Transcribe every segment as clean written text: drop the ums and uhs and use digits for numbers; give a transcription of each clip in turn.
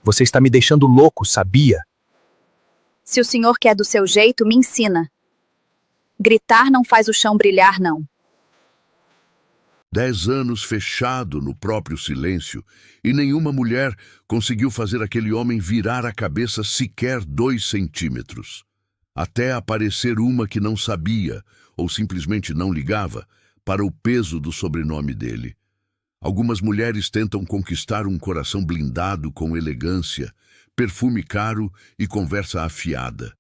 Você está me deixando louco, sabia? Se o senhor quer do seu jeito, me ensina. Gritar não faz o chão brilhar, não. 10 anos fechado no próprio silêncio, e nenhuma mulher conseguiu fazer aquele homem virar a cabeça sequer 2 centímetros. Até aparecer uma que não sabia, ou simplesmente não ligava, para o peso do sobrenome dele. Algumas mulheres tentam conquistar um coração blindado com elegância, perfume caro e conversa afiada.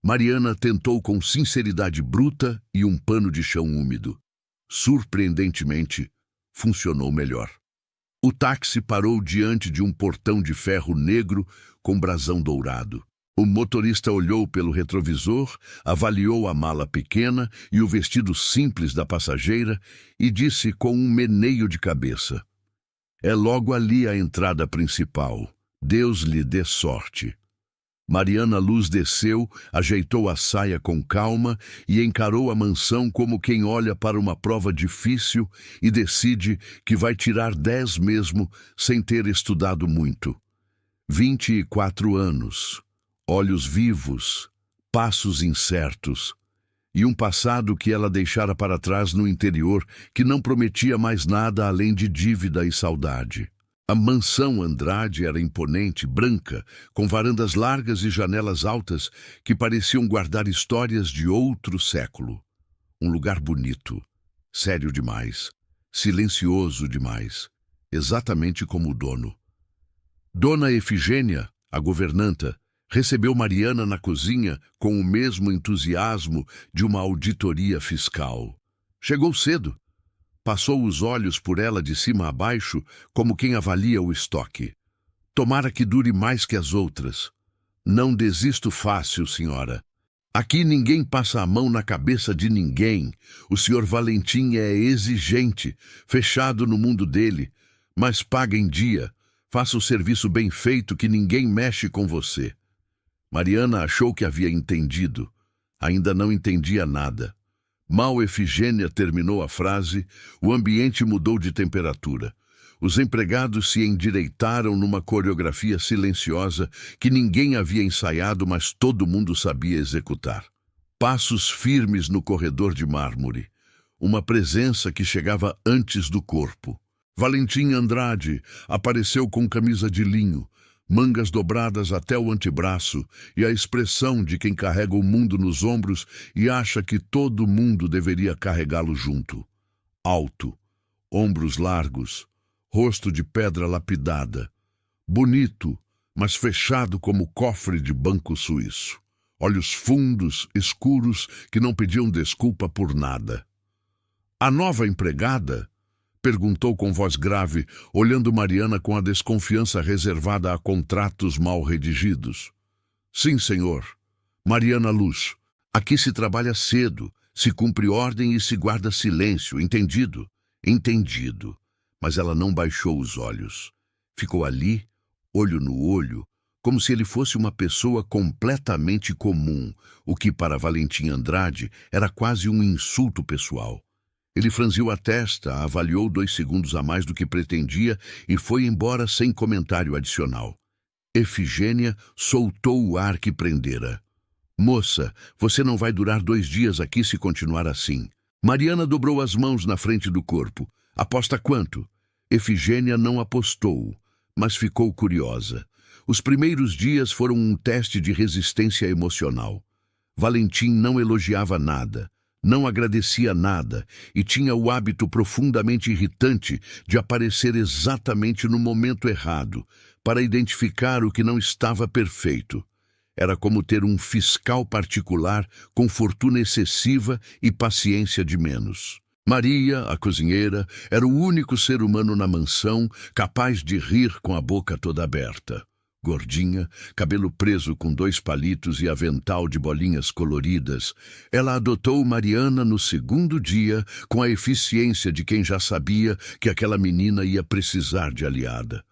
Mariana tentou com sinceridade bruta e um pano de chão úmido. Surpreendentemente, funcionou melhor. O táxi parou diante de um portão de ferro negro com brasão dourado. O motorista olhou pelo retrovisor, avaliou a mala pequena e o vestido simples da passageira e disse com um meneio de cabeça: "É logo ali a entrada principal. Deus lhe dê sorte." Mariana Luz desceu, ajeitou a saia com calma e encarou a mansão como quem olha para uma prova difícil e decide que vai tirar 10 mesmo, sem ter estudado muito. 24 anos, olhos vivos, passos incertos, e um passado que ela deixara para trás no interior que não prometia mais nada além de dívida e saudade. A mansão Andrade era imponente, branca, com varandas largas e janelas altas que pareciam guardar histórias de outro século. Um lugar bonito, sério demais, silencioso demais, exatamente como o dono. Dona Efigênia, a governanta, recebeu Mariana na cozinha com o mesmo entusiasmo de uma auditoria fiscal. Chegou cedo. Passou os olhos por ela de cima a baixo, como quem avalia o estoque. "Tomara que dure mais que as outras. Não desisto fácil, senhora. Aqui ninguém passa a mão na cabeça de ninguém. O senhor Valentim é exigente, fechado no mundo dele, mas paga em dia. Faça o serviço bem feito que ninguém mexe com você." Mariana achou que havia entendido. Ainda não entendia nada. Mal Efigênia terminou a frase, o ambiente mudou de temperatura. Os empregados se endireitaram numa coreografia silenciosa que ninguém havia ensaiado, mas todo mundo sabia executar. Passos firmes no corredor de mármore. Uma presença que chegava antes do corpo. Valentim Andrade apareceu com camisa de linho, mangas dobradas até o antebraço e a expressão de quem carrega o mundo nos ombros e acha que todo mundo deveria carregá-lo junto. Alto, ombros largos, rosto de pedra lapidada. Bonito, mas fechado como cofre de banco suíço. Olhos fundos, escuros, que não pediam desculpa por nada. "A nova empregada?" perguntou com voz grave, olhando Mariana com a desconfiança reservada a contratos mal redigidos. "Sim, senhor. Mariana Luz. Aqui se trabalha cedo, se cumpre ordem e se guarda silêncio, entendido?" "Entendido." Mas ela não baixou os olhos. Ficou ali, olho no olho, como se ele fosse uma pessoa completamente comum, o que para Valentim Andrade era quase um insulto pessoal. Ele franziu a testa, avaliou 2 segundos a mais do que pretendia e foi embora sem comentário adicional. Efigênia soltou o ar que prendera. "Moça, você não vai durar 2 dias aqui se continuar assim." Mariana dobrou as mãos na frente do corpo. "Aposta quanto?" Efigênia não apostou, mas ficou curiosa. Os primeiros dias foram um teste de resistência emocional. Valentim não elogiava nada. Não agradecia nada e tinha o hábito profundamente irritante de aparecer exatamente no momento errado, para identificar o que não estava perfeito. Era como ter um fiscal particular com fortuna excessiva e paciência de menos. Maria, a cozinheira, era o único ser humano na mansão capaz de rir com a boca toda aberta. Gordinha, cabelo preso com 2 palitos e avental de bolinhas coloridas, ela adotou Mariana no 2º dia com a eficiência de quem já sabia que aquela menina ia precisar de aliada.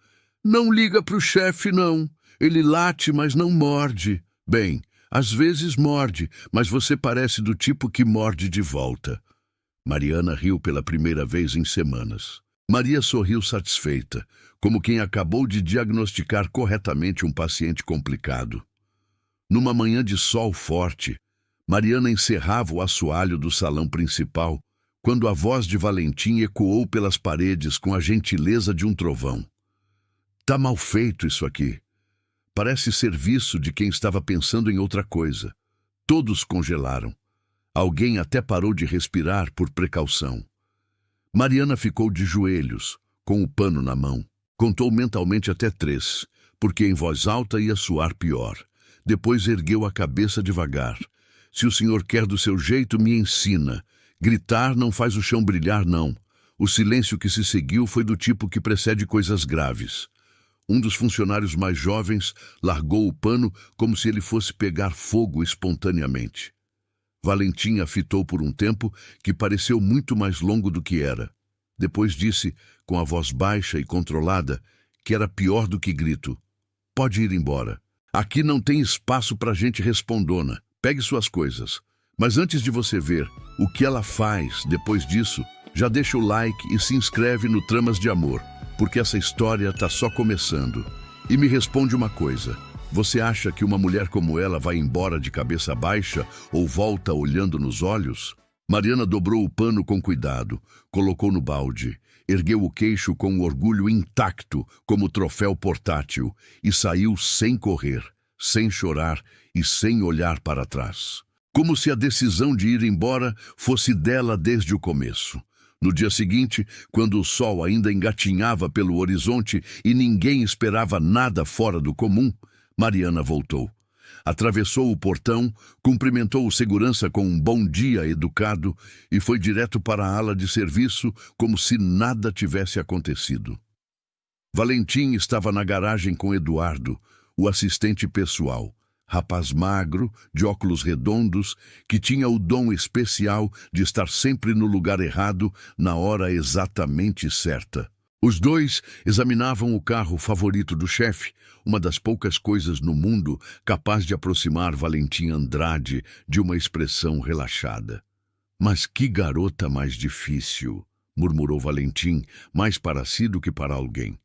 "Não liga pro chefe, não. Ele late, mas não morde." "Bem, às vezes morde, mas você parece do tipo que morde de volta." Mariana riu pela primeira vez em semanas. Maria sorriu satisfeita, como quem acabou de diagnosticar corretamente um paciente complicado. Numa manhã de sol forte, Mariana encerrava o assoalho do salão principal, quando a voz de Valentim ecoou pelas paredes com a gentileza de um trovão. Tá mal feito isso aqui. Parece serviço de quem estava pensando em outra coisa. Todos congelaram. Alguém até parou de respirar por precaução. Mariana ficou de joelhos, com o pano na mão. Contou mentalmente até 3, porque em voz alta ia soar pior. Depois ergueu a cabeça devagar. Se o senhor quer do seu jeito, me ensina. Gritar não faz o chão brilhar, não. O silêncio que se seguiu foi do tipo que precede coisas graves. Um dos funcionários mais jovens largou o pano como se ele fosse pegar fogo espontaneamente. Valentim a fitou por um tempo que pareceu muito mais longo do que era. Depois disse, com a voz baixa e controlada, que era pior do que grito. Pode ir embora. Aqui não tem espaço para gente respondona. Pegue suas coisas. Mas antes de você ver o que ela faz depois disso, já deixa o like e se inscreve no Tramas de Amor, porque essa história tá só começando. E me responde uma coisa. Você acha que uma mulher como ela vai embora de cabeça baixa ou volta olhando nos olhos? Mariana dobrou o pano com cuidado, colocou no balde, ergueu o queixo com o orgulho intacto como troféu portátil e saiu sem correr, sem chorar e sem olhar para trás. Como se a decisão de ir embora fosse dela desde o começo. No dia seguinte, quando o sol ainda engatinhava pelo horizonte e ninguém esperava nada fora do comum, Mariana voltou. Atravessou o portão, cumprimentou o segurança com um bom dia educado e foi direto para a ala de serviço como se nada tivesse acontecido. Valentim estava na garagem com Eduardo, o assistente pessoal. Rapaz magro, de óculos redondos, que tinha o dom especial de estar sempre no lugar errado, na hora exatamente certa. Os dois examinavam o carro favorito do chefe, uma das poucas coisas no mundo capaz de aproximar Valentim Andrade de uma expressão relaxada. Mas que garota mais difícil, murmurou Valentim, mais para si do que para alguém.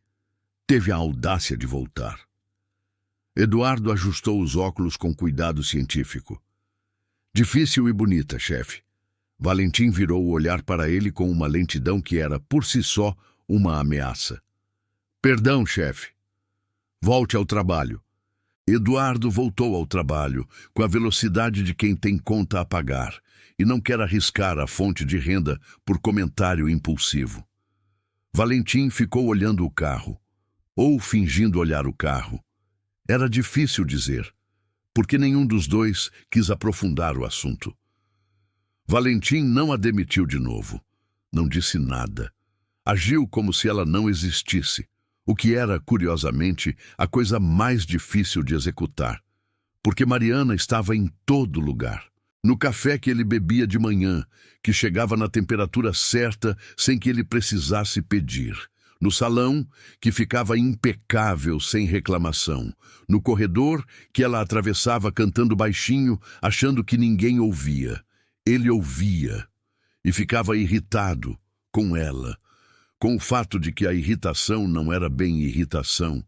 Teve a audácia de voltar. Eduardo ajustou os óculos com cuidado científico. Difícil e bonita, chefe. Valentim virou o olhar para ele com uma lentidão que era, por si só, uma ameaça. Perdão, chefe. Volte ao trabalho. Eduardo voltou ao trabalho, com a velocidade de quem tem conta a pagar, e não quer arriscar a fonte de renda por comentário impulsivo. Valentim ficou olhando o carro, ou fingindo olhar o carro. Era difícil dizer, porque nenhum dos dois quis aprofundar o assunto. Valentim não a demitiu de novo. Não disse nada. Agiu como se ela não existisse, o que era, curiosamente, a coisa mais difícil de executar, porque Mariana estava em todo lugar. No café que ele bebia de manhã, que chegava na temperatura certa sem que ele precisasse pedir. No salão, que ficava impecável sem reclamação. No corredor, que ela atravessava cantando baixinho, achando que ninguém ouvia. Ele ouvia e ficava irritado com ela, com o fato de que a irritação não era bem irritação.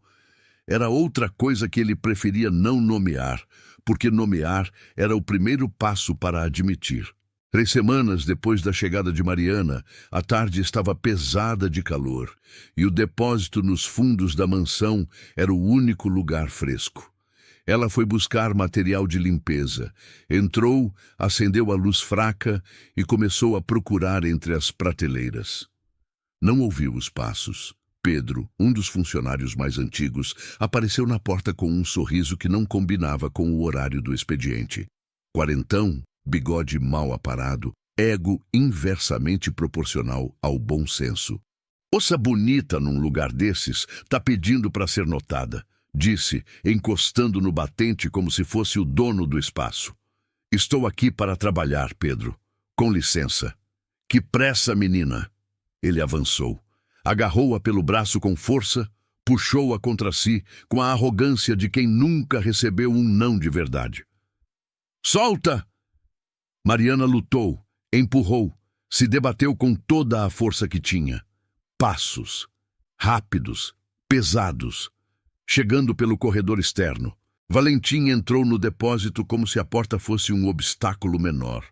Era outra coisa que ele preferia não nomear, porque nomear era o primeiro passo para admitir. 3 semanas depois da chegada de Mariana, a tarde estava pesada de calor, e o depósito nos fundos da mansão era o único lugar fresco. Ela foi buscar material de limpeza, entrou, acendeu a luz fraca e começou a procurar entre as prateleiras. Não ouviu os passos. Pedro, um dos funcionários mais antigos, apareceu na porta com um sorriso que não combinava com o horário do expediente. Quarentão, bigode mal aparado, ego inversamente proporcional ao bom senso. Moça bonita num lugar desses tá pedindo para ser notada, disse, encostando no batente como se fosse o dono do espaço. Estou aqui para trabalhar, Pedro. Com licença. Que pressa, menina. Ele avançou, agarrou-a pelo braço com força, puxou-a contra si com a arrogância de quem nunca recebeu um não de verdade. Solta! Mariana lutou, empurrou, se debateu com toda a força que tinha. Passos. Rápidos, pesados. Chegando pelo corredor externo, Valentim entrou no depósito como se a porta fosse um obstáculo menor.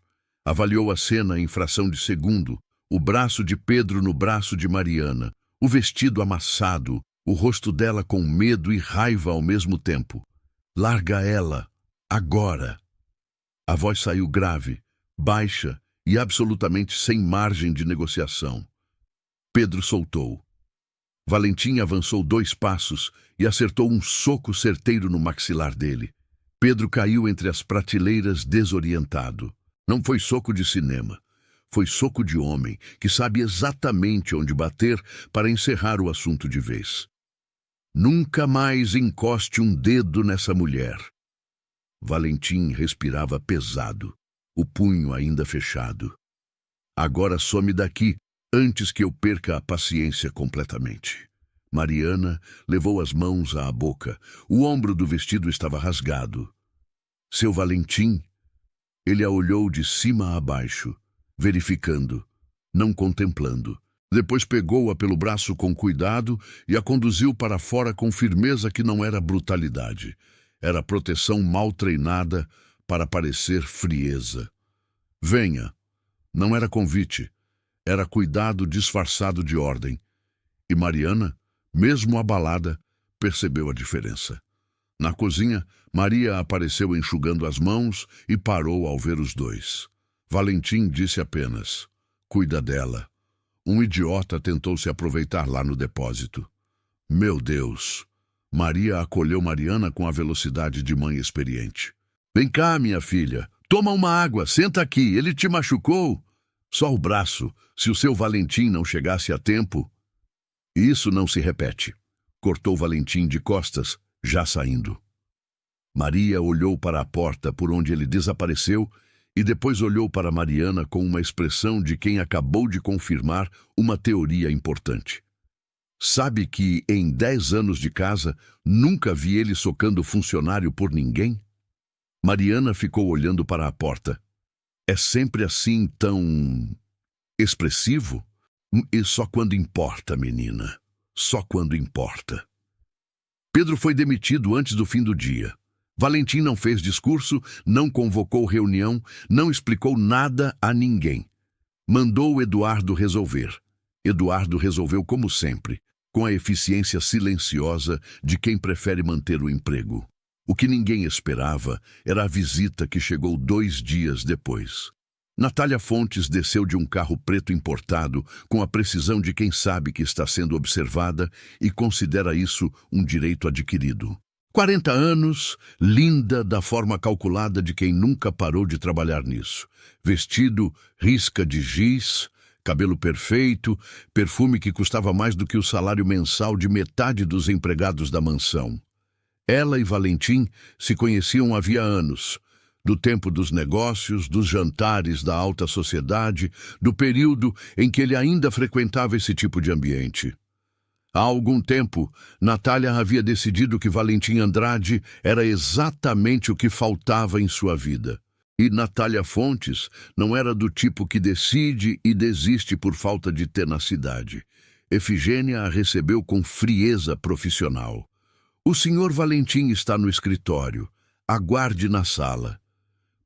Avaliou a cena em fração de segundo, o braço de Pedro no braço de Mariana, o vestido amassado, o rosto dela com medo e raiva ao mesmo tempo. Larga ela, agora. A voz saiu grave, baixa e absolutamente sem margem de negociação. Pedro soltou. Valentim avançou 2 passos e acertou um soco certeiro no maxilar dele. Pedro caiu entre as prateleiras desorientado. Não foi soco de cinema. Foi soco de homem que sabe exatamente onde bater para encerrar o assunto de vez. Nunca mais encoste um dedo nessa mulher. Valentim respirava pesado, o punho ainda fechado. Agora some daqui, antes que eu perca a paciência completamente. Mariana levou as mãos à boca. O ombro do vestido estava rasgado. Seu Valentim? Ele a olhou de cima a baixo, verificando, não contemplando. Depois pegou-a pelo braço com cuidado e a conduziu para fora com firmeza que não era brutalidade. Era proteção mal treinada para parecer frieza. Venha. Não era convite. Era cuidado disfarçado de ordem. E Mariana, mesmo abalada, percebeu a diferença. Na cozinha, Maria apareceu enxugando as mãos e parou ao ver os dois. Valentim disse apenas, cuida dela. Um idiota tentou se aproveitar lá no depósito. Meu Deus! Maria acolheu Mariana com a velocidade de mãe experiente. Vem cá, minha filha. Toma uma água, senta aqui. Ele te machucou? Só o braço, se o seu Valentim não chegasse a tempo. Isso não se repete. Cortou Valentim de costas, já saindo. Maria olhou para a porta por onde ele desapareceu e depois olhou para Mariana com uma expressão de quem acabou de confirmar uma teoria importante. Sabe que, em 10 anos de casa, nunca vi ele socando funcionário por ninguém? Mariana ficou olhando para a porta. É sempre assim tão expressivo? E só quando importa, menina. Só quando importa. Pedro foi demitido antes do fim do dia. Valentim não fez discurso, não convocou reunião, não explicou nada a ninguém. Mandou Eduardo resolver. Eduardo resolveu como sempre, com a eficiência silenciosa de quem prefere manter o emprego. O que ninguém esperava era a visita que chegou 2 dias depois. Natália Fontes desceu de um carro preto importado com a precisão de quem sabe que está sendo observada e considera isso um direito adquirido. 40 anos, linda da forma calculada de quem nunca parou de trabalhar nisso. Vestido, risca de giz, cabelo perfeito, perfume que custava mais do que o salário mensal de metade dos empregados da mansão. Ela e Valentim se conheciam havia anos, do tempo dos negócios, dos jantares da alta sociedade, do período em que ele ainda frequentava esse tipo de ambiente. Há algum tempo, Natália havia decidido que Valentim Andrade era exatamente o que faltava em sua vida. E Natália Fontes não era do tipo que decide e desiste por falta de tenacidade. Efigênia a recebeu com frieza profissional. O senhor Valentim está no escritório. Aguarde na sala.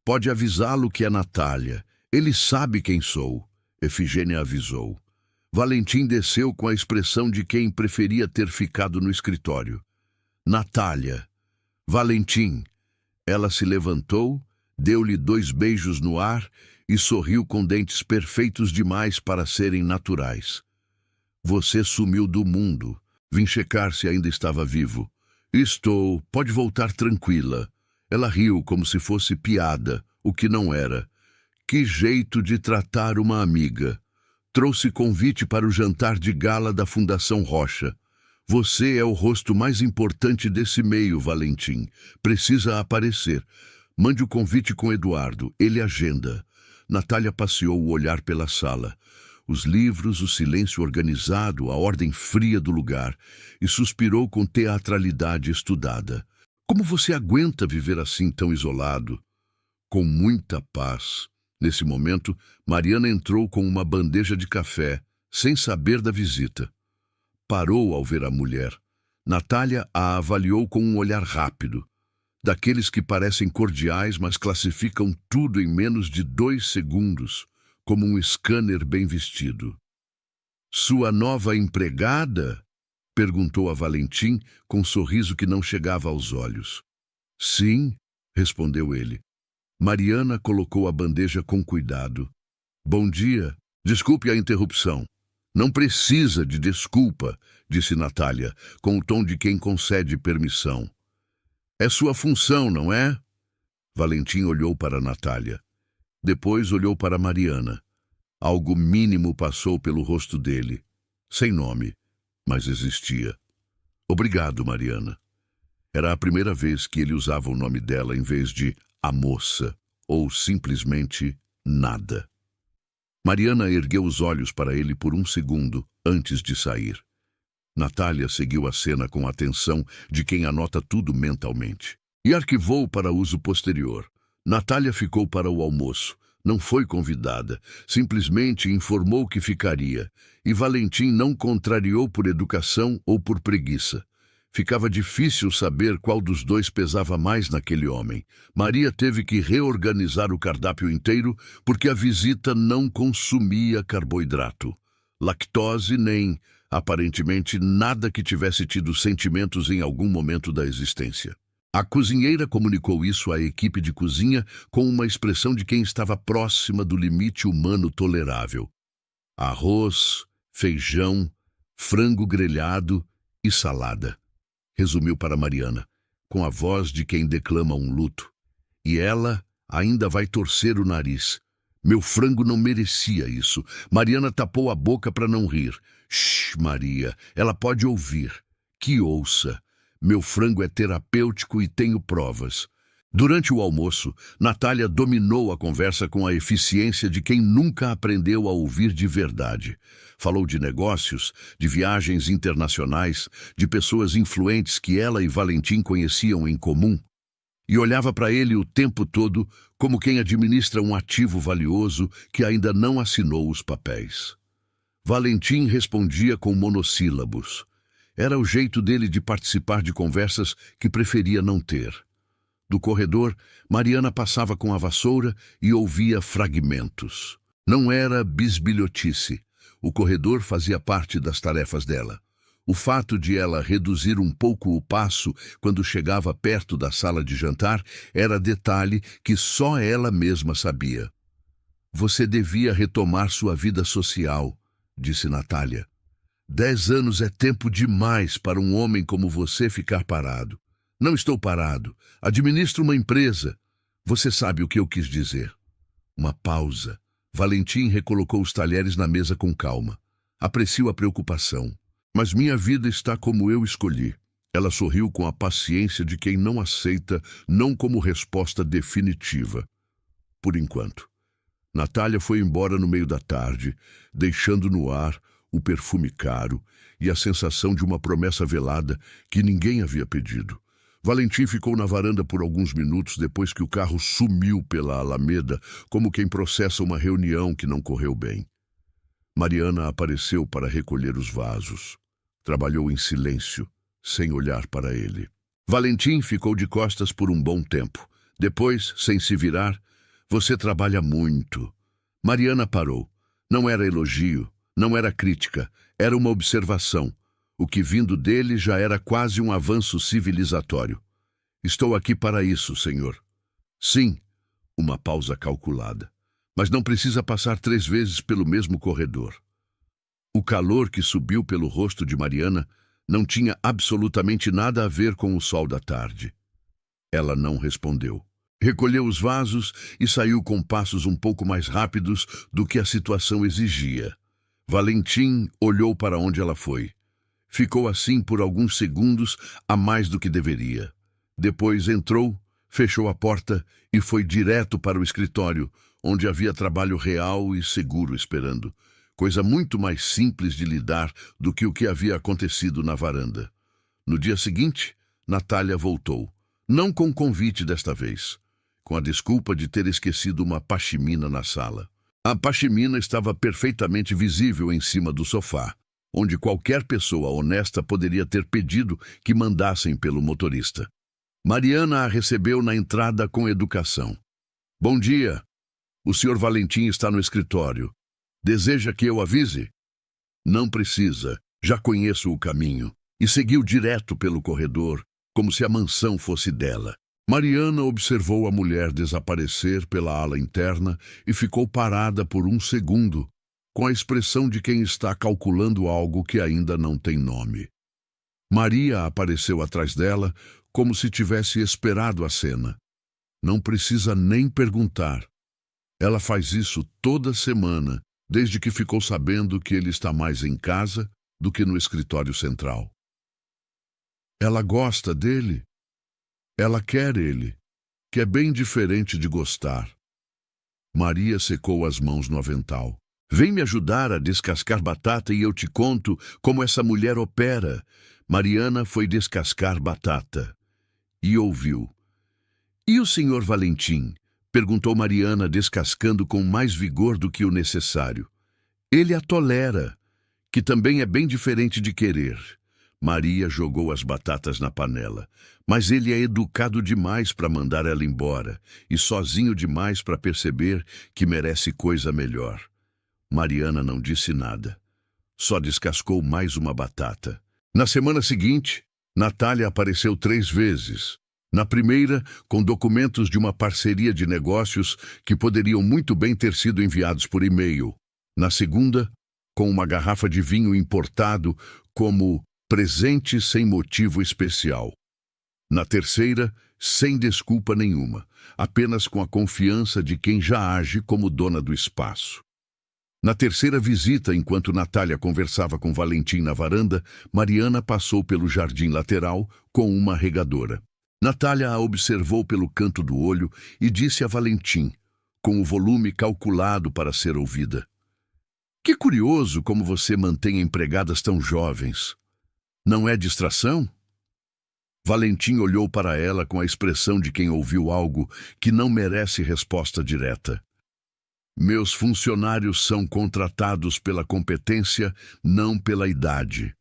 Pode avisá-lo que é Natália. Ele sabe quem sou. Efigênia avisou. Valentim desceu com a expressão de quem preferia ter ficado no escritório. Natália. Valentim. Ela se levantou, deu-lhe 2 beijos no ar e sorriu com dentes perfeitos demais para serem naturais. Você sumiu do mundo. Vim checar se ainda estava vivo. Estou. Pode voltar tranquila. Ela riu como se fosse piada, o que não era. Que jeito de tratar uma amiga. Trouxe convite para o jantar de gala da Fundação Rocha. Você é o rosto mais importante desse meio, Valentim. Precisa aparecer. Mande o convite com Eduardo. Ele agenda. Natália passeou o olhar pela sala. Os livros, o silêncio organizado, a ordem fria do lugar, e suspirou com teatralidade estudada. Como você aguenta viver assim tão isolado? Com muita paz. Nesse momento, Mariana entrou com uma bandeja de café, sem saber da visita. Parou ao ver a mulher. Natália a avaliou com um olhar rápido, daqueles que parecem cordiais, mas classificam tudo em menos de 2 segundos, como um scanner bem vestido. Sua nova empregada? Perguntou a Valentim, com um sorriso que não chegava aos olhos. Sim, respondeu ele. Mariana colocou a bandeja com cuidado. Bom dia. Desculpe a interrupção. Não precisa de desculpa, disse Natália, com o tom de quem concede permissão. É sua função, não é? Valentim olhou para Natália. Depois olhou para Mariana. Algo mínimo passou pelo rosto dele. Sem nome, mas existia. Obrigado, Mariana. Era a primeira vez que ele usava o nome dela em vez de a moça, ou simplesmente nada. Mariana ergueu os olhos para ele por um segundo antes de sair. Natália seguiu a cena com a atenção de quem anota tudo mentalmente. E arquivou para uso posterior. Natália ficou para o almoço. Não foi convidada. Simplesmente informou que ficaria. E Valentim não contrariou por educação ou por preguiça. Ficava difícil saber qual dos dois pesava mais naquele homem. Maria teve que reorganizar o cardápio inteiro porque a visita não consumia carboidrato, lactose nem, aparentemente, nada que tivesse tido sentimentos em algum momento da existência. A cozinheira comunicou isso à equipe de cozinha com uma expressão de quem estava próxima do limite humano tolerável. Arroz, feijão, frango grelhado e salada. Resumiu para Mariana, com a voz de quem declama um luto. E ela ainda vai torcer o nariz. Meu frango não merecia isso. Mariana tapou a boca para não rir. Shh, Maria, ela pode ouvir. Que ouça. Meu frango é terapêutico e tenho provas. Durante o almoço, Natália dominou a conversa com a eficiência de quem nunca aprendeu a ouvir de verdade. Falou de negócios, de viagens internacionais, de pessoas influentes que ela e Valentim conheciam em comum. E olhava para ele o tempo todo como quem administra um ativo valioso que ainda não assinou os papéis. Valentim respondia com monossílabos. Era o jeito dele de participar de conversas que preferia não ter. Do corredor, Mariana passava com a vassoura e ouvia fragmentos. Não era bisbilhotice. O corredor fazia parte das tarefas dela. O fato de ela reduzir um pouco o passo quando chegava perto da sala de jantar era detalhe que só ela mesma sabia. Você devia retomar sua vida social, disse Natália. 10 anos é tempo demais para um homem como você ficar parado. Não estou parado. Administro uma empresa. Você sabe o que eu quis dizer. Uma pausa. Valentim recolocou os talheres na mesa com calma. Aprecio a preocupação. Mas minha vida está como eu escolhi. Ela sorriu com a paciência de quem não aceita, não como resposta definitiva. Por enquanto. Natália foi embora no meio da tarde, deixando no ar o perfume caro e a sensação de uma promessa velada que ninguém havia pedido. Valentim ficou na varanda por alguns minutos depois que o carro sumiu pela Alameda, como quem processa uma reunião que não correu bem. Mariana apareceu para recolher os vasos. Trabalhou em silêncio, sem olhar para ele. Valentim ficou de costas por um bom tempo. Depois, sem se virar, você trabalha muito. Mariana parou. Não era elogio, não era crítica, era uma observação. O que vindo dele já era quase um avanço civilizatório. Estou aqui para isso, senhor. Sim, uma pausa calculada. Mas não precisa passar 3 vezes pelo mesmo corredor. O calor que subiu pelo rosto de Mariana não tinha absolutamente nada a ver com o sol da tarde. Ela não respondeu. Recolheu os vasos e saiu com passos um pouco mais rápidos do que a situação exigia. Valentim olhou para onde ela foi. Ficou assim por alguns segundos a mais do que deveria. Depois entrou, fechou a porta e foi direto para o escritório, onde havia trabalho real e seguro esperando. Coisa muito mais simples de lidar do que o que havia acontecido na varanda. No dia seguinte, Natália voltou. Não com convite desta vez, com a desculpa de ter esquecido uma pashmina na sala. A pashmina estava perfeitamente visível em cima do sofá, onde qualquer pessoa honesta poderia ter pedido que mandassem pelo motorista. Mariana a recebeu na entrada com educação. Bom dia. O Sr. Valentim está no escritório. Deseja que eu avise? Não precisa. Já conheço o caminho. E seguiu direto pelo corredor, como se a mansão fosse dela. Mariana observou a mulher desaparecer pela ala interna e ficou parada por um segundo, com a expressão de quem está calculando algo que ainda não tem nome. Maria apareceu atrás dela, como se tivesse esperado a cena. Não precisa nem perguntar. Ela faz isso toda semana, desde que ficou sabendo que ele está mais em casa do que no escritório central. Ela gosta dele. Ela quer ele, que é bem diferente de gostar. Maria secou as mãos no avental. Vem me ajudar a descascar batata e eu te conto como essa mulher opera. Mariana foi descascar batata e ouviu. E o senhor Valentim? Perguntou Mariana, descascando com mais vigor do que o necessário. Ele a tolera, que também é bem diferente de querer. Maria jogou as batatas na panela. Mas ele é educado demais para mandar ela embora e sozinho demais para perceber que merece coisa melhor. Mariana não disse nada. Só descascou mais uma batata. Na semana seguinte, Natália apareceu 3 vezes. Na primeira, com documentos de uma parceria de negócios que poderiam muito bem ter sido enviados por e-mail. Na segunda, com uma garrafa de vinho importado como presente sem motivo especial. Na terceira, sem desculpa nenhuma, apenas com a confiança de quem já age como dona do espaço. Na terceira visita, enquanto Natália conversava com Valentim na varanda, Mariana passou pelo jardim lateral com uma regadora. Natália a observou pelo canto do olho e disse a Valentim, com o volume calculado para ser ouvida: Que curioso como você mantém empregadas tão jovens. Não é distração? Valentim olhou para ela com a expressão de quem ouviu algo que não merece resposta direta. Meus funcionários são contratados pela competência, não pela idade.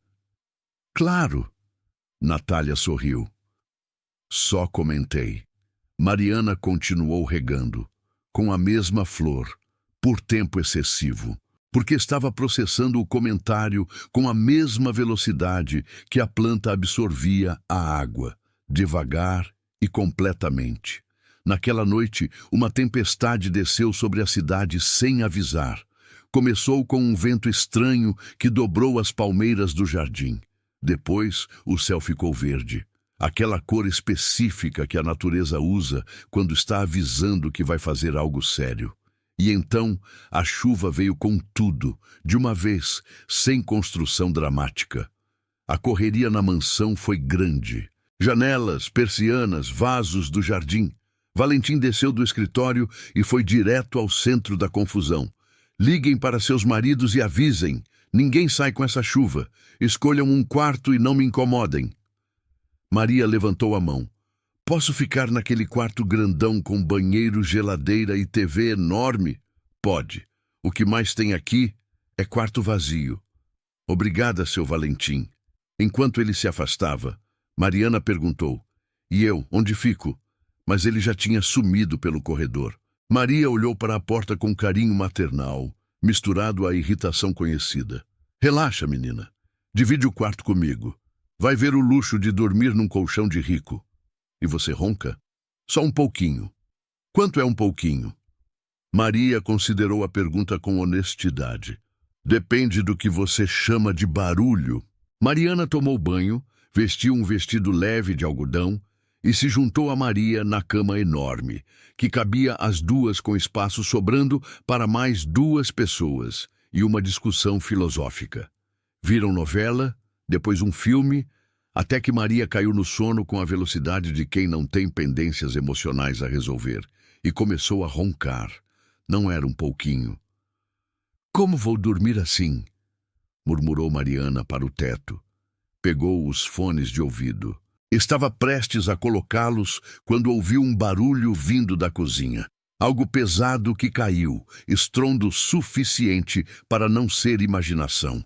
Claro, Natália sorriu. Só comentei. Mariana continuou regando, com a mesma flor, por tempo excessivo, porque estava processando o comentário com a mesma velocidade que a planta absorvia a água, devagar e completamente. Naquela noite, uma tempestade desceu sobre a cidade sem avisar. Começou com um vento estranho que dobrou as palmeiras do jardim. Depois, o céu ficou verde. Aquela cor específica que a natureza usa quando está avisando que vai fazer algo sério. E então, a chuva veio com tudo, de uma vez, sem construção dramática. A correria na mansão foi grande. Janelas, persianas, vasos do jardim. Valentim desceu do escritório e foi direto ao centro da confusão. Liguem para seus maridos e avisem. Ninguém sai com essa chuva. Escolham um quarto e não me incomodem. Maria levantou a mão. Posso ficar naquele quarto grandão com banheiro, geladeira e TV enorme? Pode. O que mais tem aqui é quarto vazio. Obrigada, seu Valentim. Enquanto ele se afastava, Mariana perguntou: E eu, onde fico? Mas ele já tinha sumido pelo corredor. Maria olhou para a porta com carinho maternal, misturado à irritação conhecida. Relaxa, menina. Divide o quarto comigo. Vai ver o luxo de dormir num colchão de rico. E você ronca? Só um pouquinho. Quanto é um pouquinho? Maria considerou a pergunta com honestidade. Depende do que você chama de barulho. Mariana tomou banho, vestiu um vestido leve de algodão e se juntou a Maria na cama enorme, que cabia as duas com espaço sobrando para mais 2 pessoas e uma discussão filosófica. Viram novela, depois um filme, até que Maria caiu no sono com a velocidade de quem não tem pendências emocionais a resolver e começou a roncar. Não era um pouquinho. Como vou dormir assim? Murmurou Mariana para o teto. Pegou os fones de ouvido. Estava prestes a colocá-los quando ouviu um barulho vindo da cozinha. Algo pesado que caiu, estrondo suficiente para não ser imaginação.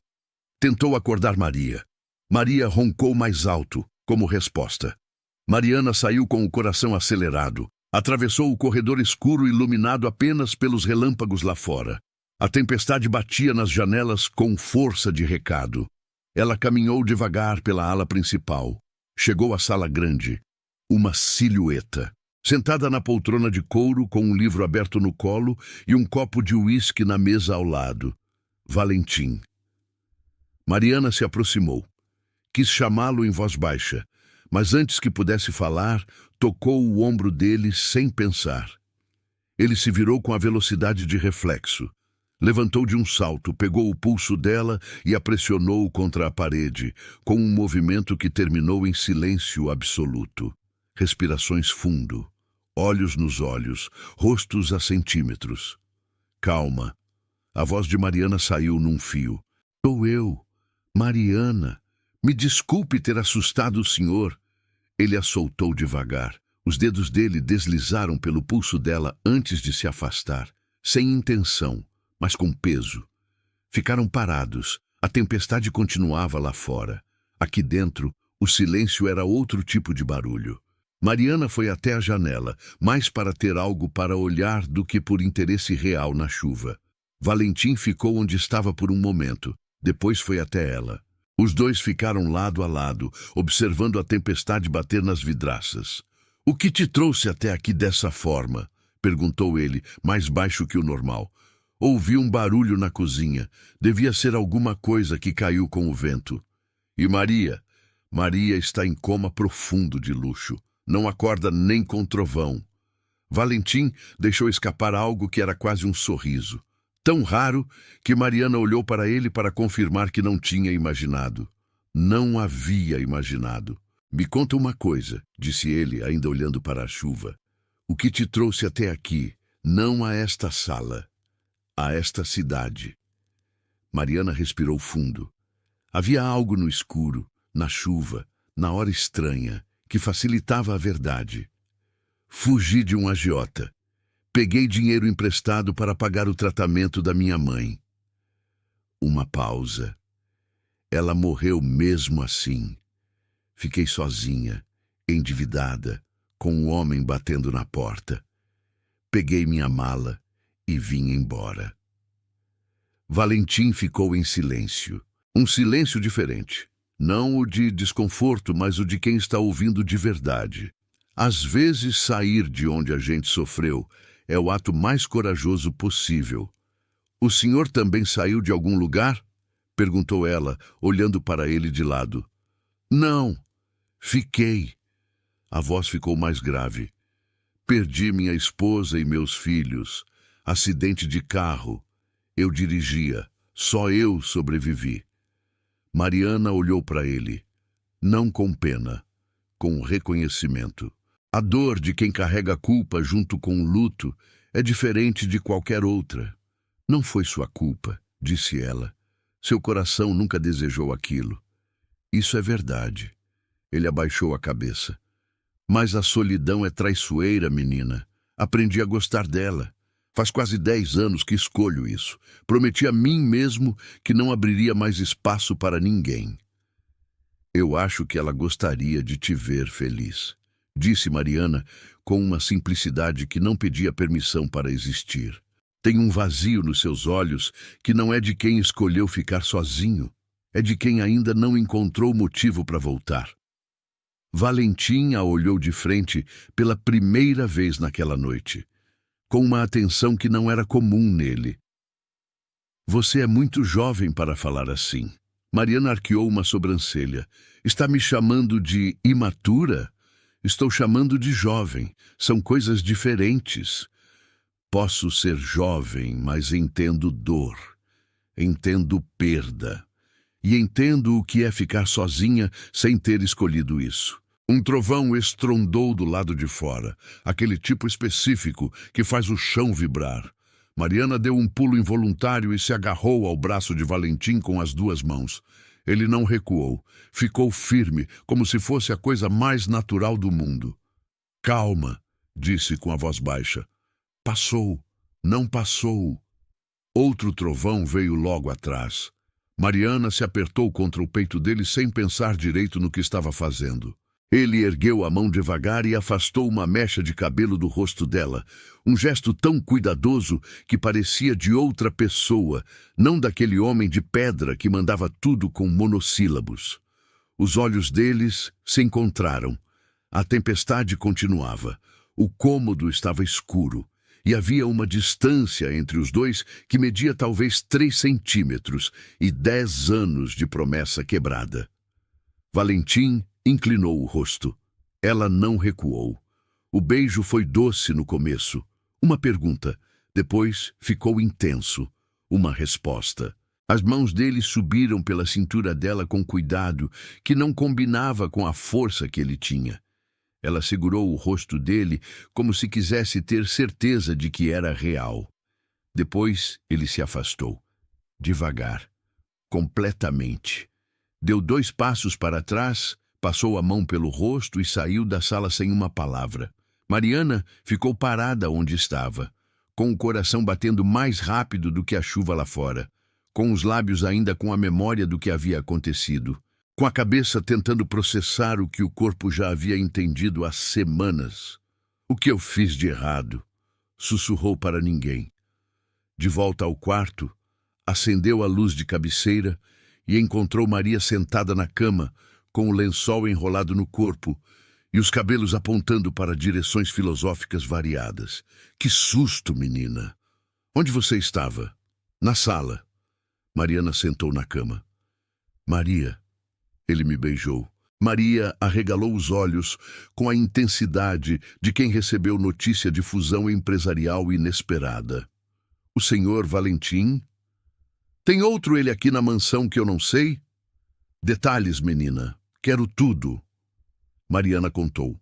Tentou acordar Maria. Maria roncou mais alto, como resposta. Mariana saiu com o coração acelerado. Atravessou o corredor escuro iluminado apenas pelos relâmpagos lá fora. A tempestade batia nas janelas com força de recado. Ela caminhou devagar pela ala principal. Chegou à sala grande. Uma silhueta. Sentada na poltrona de couro, com um livro aberto no colo e um copo de uísque na mesa ao lado. Valentim. Mariana se aproximou. Quis chamá-lo em voz baixa, mas antes que pudesse falar, tocou o ombro dele sem pensar. Ele se virou com a velocidade de reflexo. Levantou de um salto, pegou o pulso dela e a pressionou contra a parede, com um movimento que terminou em silêncio absoluto. Respirações fundo, olhos nos olhos, rostos a centímetros. Calma. A voz de Mariana saiu num fio. Sou eu, Mariana. Me desculpe ter assustado o senhor. Ele a soltou devagar. Os dedos dele deslizaram pelo pulso dela antes de se afastar, sem intenção, mas com peso. Ficaram parados. A tempestade continuava lá fora. Aqui dentro, o silêncio era outro tipo de barulho. Mariana foi até a janela, mais para ter algo para olhar do que por interesse real na chuva. Valentim ficou onde estava por um momento. Depois foi até ela. Os dois ficaram lado a lado, observando a tempestade bater nas vidraças. "O que te trouxe até aqui dessa forma?" perguntou ele, mais baixo que o normal. Ouvi um barulho na cozinha. Devia ser alguma coisa que caiu com o vento. E Maria? Maria está em coma profundo de luxo. Não acorda nem com trovão. Valentim deixou escapar algo que era quase um sorriso. Tão raro que Mariana olhou para ele para confirmar que não tinha imaginado. Não havia imaginado. "Me conta uma coisa", disse ele, ainda olhando para a chuva. "O que te trouxe até aqui, não a esta sala, a esta cidade?" Mariana respirou fundo. Havia algo no escuro, na chuva, na hora estranha, que facilitava a verdade. "Fugi de um agiota. Peguei dinheiro emprestado para pagar o tratamento da minha mãe." Uma pausa. "Ela morreu mesmo assim. Fiquei sozinha, endividada, com um homem batendo na porta. Peguei minha mala e vim embora." Valentim ficou em silêncio. Um silêncio diferente. Não o de desconforto, mas o de quem está ouvindo de verdade. Às vezes, sair de onde a gente sofreu é o ato mais corajoso possível. "O senhor também saiu de algum lugar?" perguntou ela, olhando para ele de lado. "Não, fiquei." A voz ficou mais grave. "Perdi minha esposa e meus filhos. Acidente de carro. Eu dirigia. Só eu sobrevivi." Mariana olhou para ele, não com pena, com reconhecimento. A dor de quem carrega a culpa junto com o luto é diferente de qualquer outra. "Não foi sua culpa", disse ela. "Seu coração nunca desejou aquilo." "Isso é verdade." Ele abaixou a cabeça. "Mas a solidão é traiçoeira, menina. Aprendi a gostar dela. Faz quase 10 anos que escolho isso. Prometi a mim mesmo que não abriria mais espaço para ninguém." "Eu acho que ela gostaria de te ver feliz", disse Mariana com uma simplicidade que não pedia permissão para existir. "Tem um vazio nos seus olhos que não é de quem escolheu ficar sozinho. É de quem ainda não encontrou motivo para voltar." Valentim a olhou de frente pela primeira vez naquela noite, com uma atenção que não era comum nele. "Você é muito jovem para falar assim." Mariana arqueou uma sobrancelha. "Está me chamando de imatura?" "Estou chamando de jovem. São coisas diferentes." "Posso ser jovem, mas entendo dor. Entendo perda. E entendo o que é ficar sozinha sem ter escolhido isso." Um trovão estrondou do lado de fora, aquele tipo específico que faz o chão vibrar. Mariana deu um pulo involuntário e se agarrou ao braço de Valentim com as 2 mãos. Ele não recuou, ficou firme, como se fosse a coisa mais natural do mundo. "Calma", disse com a voz baixa. Passou, não passou. Outro trovão veio logo atrás. Mariana se apertou contra o peito dele sem pensar direito no que estava fazendo. Ele ergueu a mão devagar e afastou uma mecha de cabelo do rosto dela, um gesto tão cuidadoso que parecia de outra pessoa, não daquele homem de pedra que mandava tudo com monossílabos. Os olhos deles se encontraram. A tempestade continuava. O cômodo estava escuro e havia uma distância entre os dois que media talvez 3 centímetros e 10 anos de promessa quebrada. Valentim inclinou o rosto. Ela não recuou. O beijo foi doce no começo. Uma pergunta. Depois ficou intenso. Uma resposta. As mãos dele subiram pela cintura dela com cuidado, que não combinava com a força que ele tinha. Ela segurou o rosto dele como se quisesse ter certeza de que era real. Depois ele se afastou. Devagar. Completamente. Deu 2 passos para trás, passou a mão pelo rosto e saiu da sala sem uma palavra. Mariana ficou parada onde estava, com o coração batendo mais rápido do que a chuva lá fora, com os lábios ainda com a memória do que havia acontecido, com a cabeça tentando processar o que o corpo já havia entendido há semanas. O que eu fiz de errado? Sussurrou para ninguém. De volta ao quarto, acendeu a luz de cabeceira e encontrou Maria sentada na cama, com o lençol enrolado no corpo e os cabelos apontando para direções filosóficas variadas. Que susto, menina! Onde você estava? Na sala. Mariana sentou na cama. Maria. Ele me beijou. Maria arregalou os olhos com a intensidade de quem recebeu notícia de fusão empresarial inesperada. O senhor Valentim? Tem outro ele aqui na mansão que eu não sei? Detalhes, menina. Quero tudo. Mariana contou.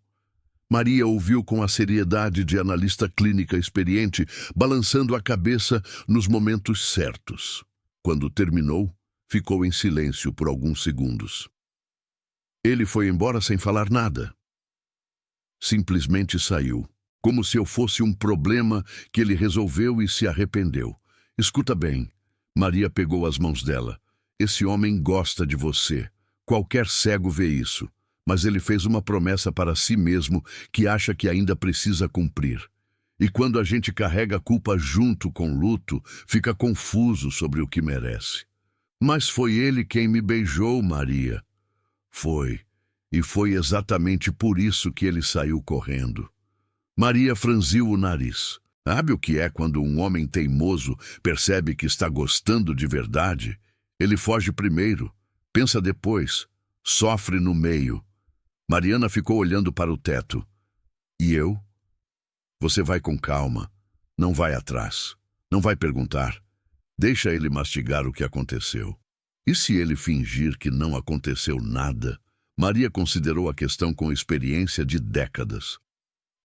Maria ouviu com a seriedade de analista clínica experiente, balançando a cabeça nos momentos certos. Quando terminou, ficou em silêncio por alguns segundos. Ele foi embora sem falar nada. Simplesmente saiu, como se eu fosse um problema que ele resolveu e se arrependeu. Escuta bem. Maria pegou as mãos dela. Esse homem gosta de você. Qualquer cego vê isso. Mas ele fez uma promessa para si mesmo que acha que ainda precisa cumprir. E quando a gente carrega a culpa junto com o luto, fica confuso sobre o que merece. Mas foi ele quem me beijou, Maria. Foi. E foi exatamente por isso que ele saiu correndo. Maria franziu o nariz. Sabe o que é quando um homem teimoso percebe que está gostando de verdade? Ele foge primeiro, pensa depois, sofre no meio. Mariana ficou olhando para o teto. E eu? Você vai com calma. Não vai atrás. Não vai perguntar. Deixa ele mastigar o que aconteceu. E se ele fingir que não aconteceu nada? Maria considerou a questão com experiência de décadas.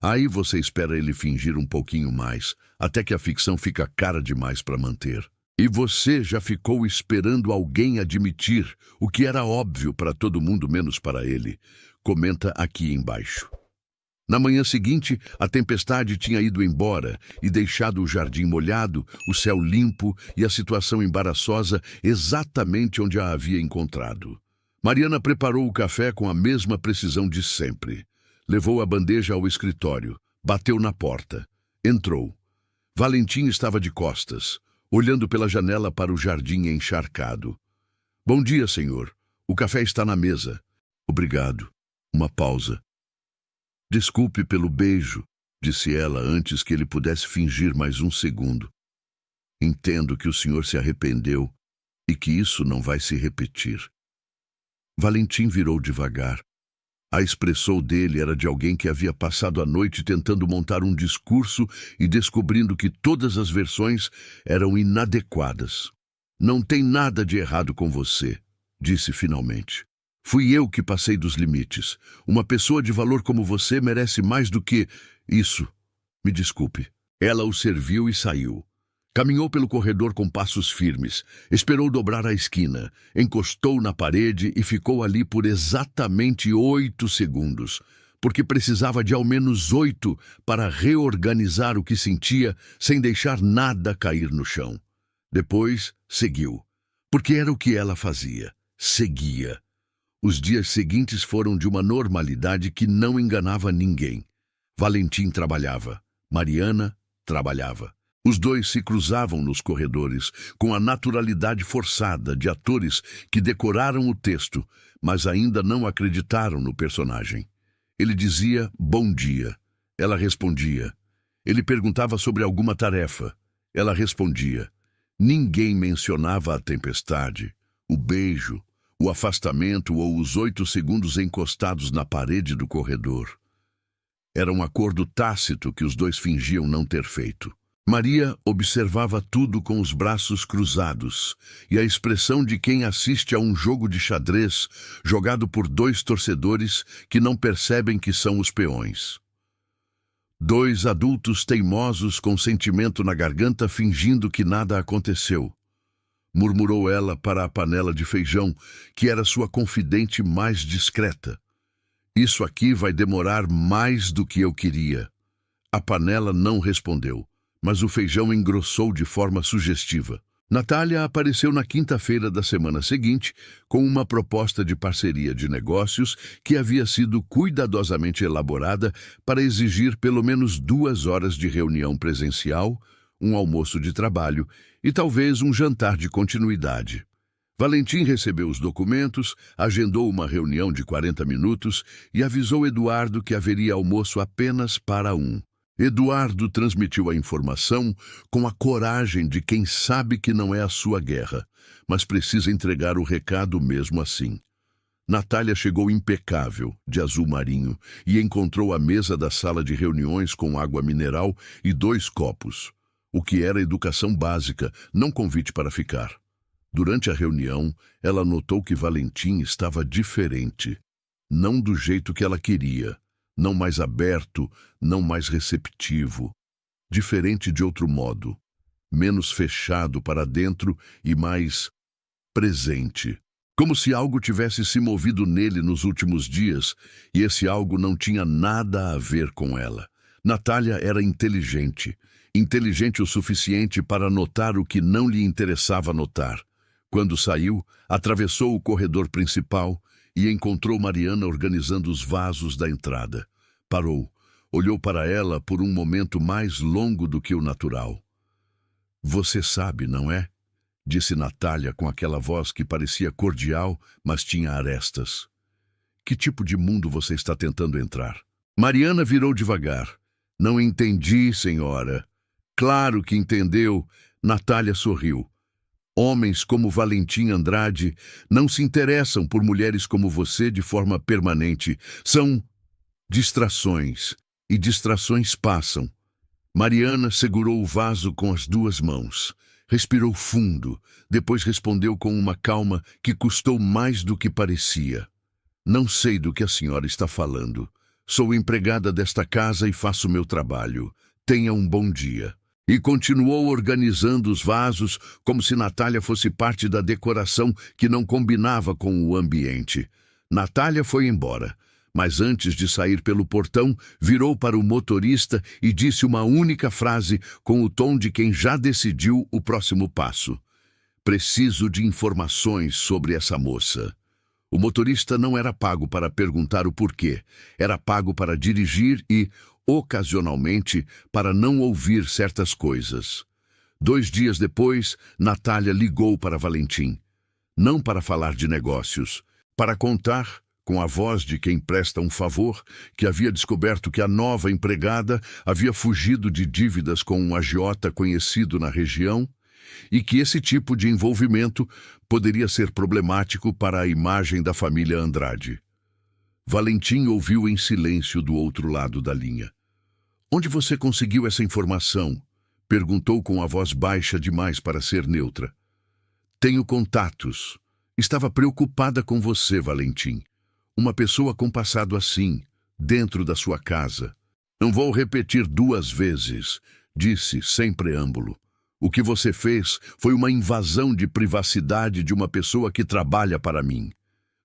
Aí você espera ele fingir um pouquinho mais, até que a ficção fica cara demais para manter. E você já ficou esperando alguém admitir o que era óbvio para todo mundo menos para ele. Comenta aqui embaixo. Na manhã seguinte, a tempestade tinha ido embora e deixado o jardim molhado, o céu limpo e a situação embaraçosa exatamente onde a havia encontrado. Mariana preparou o café com a mesma precisão de sempre. Levou a bandeja ao escritório, bateu na porta. Entrou. Valentim estava de costas, olhando pela janela para o jardim encharcado. Bom dia, senhor. O café está na mesa. Obrigado. Uma pausa. Desculpe pelo beijo, disse ela antes que ele pudesse fingir mais um segundo. Entendo que o senhor se arrependeu e que isso não vai se repetir. Valentim virou devagar. A expressão dele era de alguém que havia passado a noite tentando montar um discurso e descobrindo que todas as versões eram inadequadas. Não tem nada de errado com você, disse finalmente. Fui eu que passei dos limites. Uma pessoa de valor como você merece mais do que isso. Me desculpe. Ela o serviu e saiu. Caminhou pelo corredor com passos firmes. Esperou dobrar a esquina. Encostou na parede e ficou ali por exatamente 8 segundos. porque precisava de ao menos 8 para reorganizar o que sentia sem deixar nada cair no chão. Depois, seguiu, porque era o que ela fazia, seguia. Os dias seguintes foram de uma normalidade que não enganava ninguém. Valentim trabalhava, Mariana trabalhava. Os dois se cruzavam nos corredores, com a naturalidade forçada de atores que decoraram o texto, mas ainda não acreditaram no personagem. Ele dizia bom dia. Ela respondia. Ele perguntava sobre alguma tarefa. Ela respondia. Ninguém mencionava a tempestade, o beijo, o afastamento ou os 8 segundos encostados na parede do corredor. Era um acordo tácito que os dois fingiam não ter feito. Maria observava tudo com os braços cruzados e a expressão de quem assiste a um jogo de xadrez jogado por 2 torcedores que não percebem que são os peões. 2 adultos teimosos com sentimento na garganta fingindo que nada aconteceu. Murmurou ela para a panela de feijão, que era sua confidente mais discreta. Isso aqui vai demorar mais do que eu queria. A panela não respondeu, mas o feijão engrossou de forma sugestiva. Natália apareceu na quinta-feira da semana seguinte com uma proposta de parceria de negócios que havia sido cuidadosamente elaborada para exigir pelo menos 2 horas de reunião presencial, um almoço de trabalho e talvez um jantar de continuidade. Valentim recebeu os documentos, agendou uma reunião de 40 minutos e avisou Eduardo que haveria almoço apenas para um. Eduardo transmitiu a informação com a coragem de quem sabe que não é a sua guerra, mas precisa entregar o recado mesmo assim. Natália chegou impecável, de azul marinho, e encontrou a mesa da sala de reuniões com água mineral e 2 copos, o que era educação básica, não convite para ficar. Durante a reunião, ela notou que Valentim estava diferente, não do jeito que ela queria. Não mais aberto, não mais receptivo. Diferente de outro modo. Menos fechado para dentro e mais presente. Como se algo tivesse se movido nele nos últimos dias e esse algo não tinha nada a ver com ela. Natália era inteligente. Inteligente o suficiente para notar o que não lhe interessava notar. Quando saiu, atravessou o corredor principal e encontrou Mariana organizando os vasos da entrada. Parou, olhou para ela por um momento mais longo do que o natural. Você sabe, não é? Disse Natália com aquela voz que parecia cordial, mas tinha arestas. Que tipo de mundo você está tentando entrar? Mariana virou devagar. Não entendi, senhora. Claro que entendeu. Natália sorriu. Homens como Valentim Andrade não se interessam por mulheres como você de forma permanente. São distrações, e distrações passam. Mariana segurou o vaso com as 2 mãos. Respirou fundo, depois respondeu com uma calma que custou mais do que parecia. Não sei do que a senhora está falando. Sou empregada desta casa e faço meu trabalho. Tenha um bom dia. E continuou organizando os vasos como se Natália fosse parte da decoração que não combinava com o ambiente. Natália foi embora, mas antes de sair pelo portão, virou para o motorista e disse uma única frase com o tom de quem já decidiu o próximo passo. Preciso de informações sobre essa moça. O motorista não era pago para perguntar o porquê, era pago para dirigir e, ocasionalmente, para não ouvir certas coisas. 2 dias depois, Natália ligou para Valentim. Não para falar de negócios, para contar, com a voz de quem presta um favor, que havia descoberto que a nova empregada havia fugido de dívidas com um agiota conhecido na região e que esse tipo de envolvimento poderia ser problemático para a imagem da família Andrade. Valentim ouviu em silêncio do outro lado da linha. Onde você conseguiu essa informação? Perguntou com a voz baixa demais para ser neutra. Tenho contatos. Estava preocupada com você, Valentim. Uma pessoa com passado assim, dentro da sua casa. Não vou repetir 2 vezes, disse sem preâmbulo. O que você fez foi uma invasão de privacidade de uma pessoa que trabalha para mim.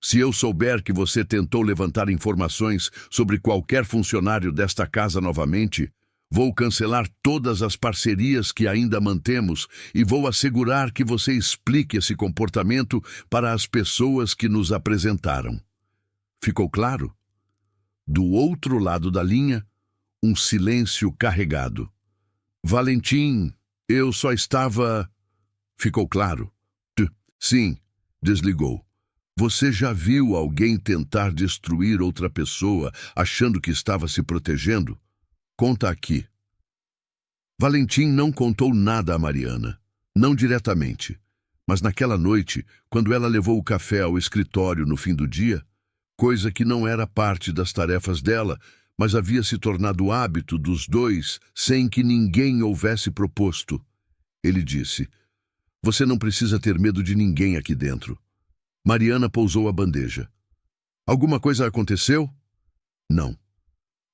Se eu souber que você tentou levantar informações sobre qualquer funcionário desta casa novamente, vou cancelar todas as parcerias que ainda mantemos e vou assegurar que você explique esse comportamento para as pessoas que nos apresentaram. Ficou claro? Do outro lado da linha, um silêncio carregado. Valentim, eu só estava... Ficou claro? Sim, desligou. Você já viu alguém tentar destruir outra pessoa achando que estava se protegendo? Conta aqui. Valentim não contou nada a Mariana, não diretamente, mas naquela noite, quando ela levou o café ao escritório no fim do dia, coisa que não era parte das tarefas dela, mas havia se tornado hábito dos dois sem que ninguém houvesse proposto. Ele disse: "Você não precisa ter medo de ninguém aqui dentro." Mariana pousou a bandeja. "Alguma coisa aconteceu?" "Não."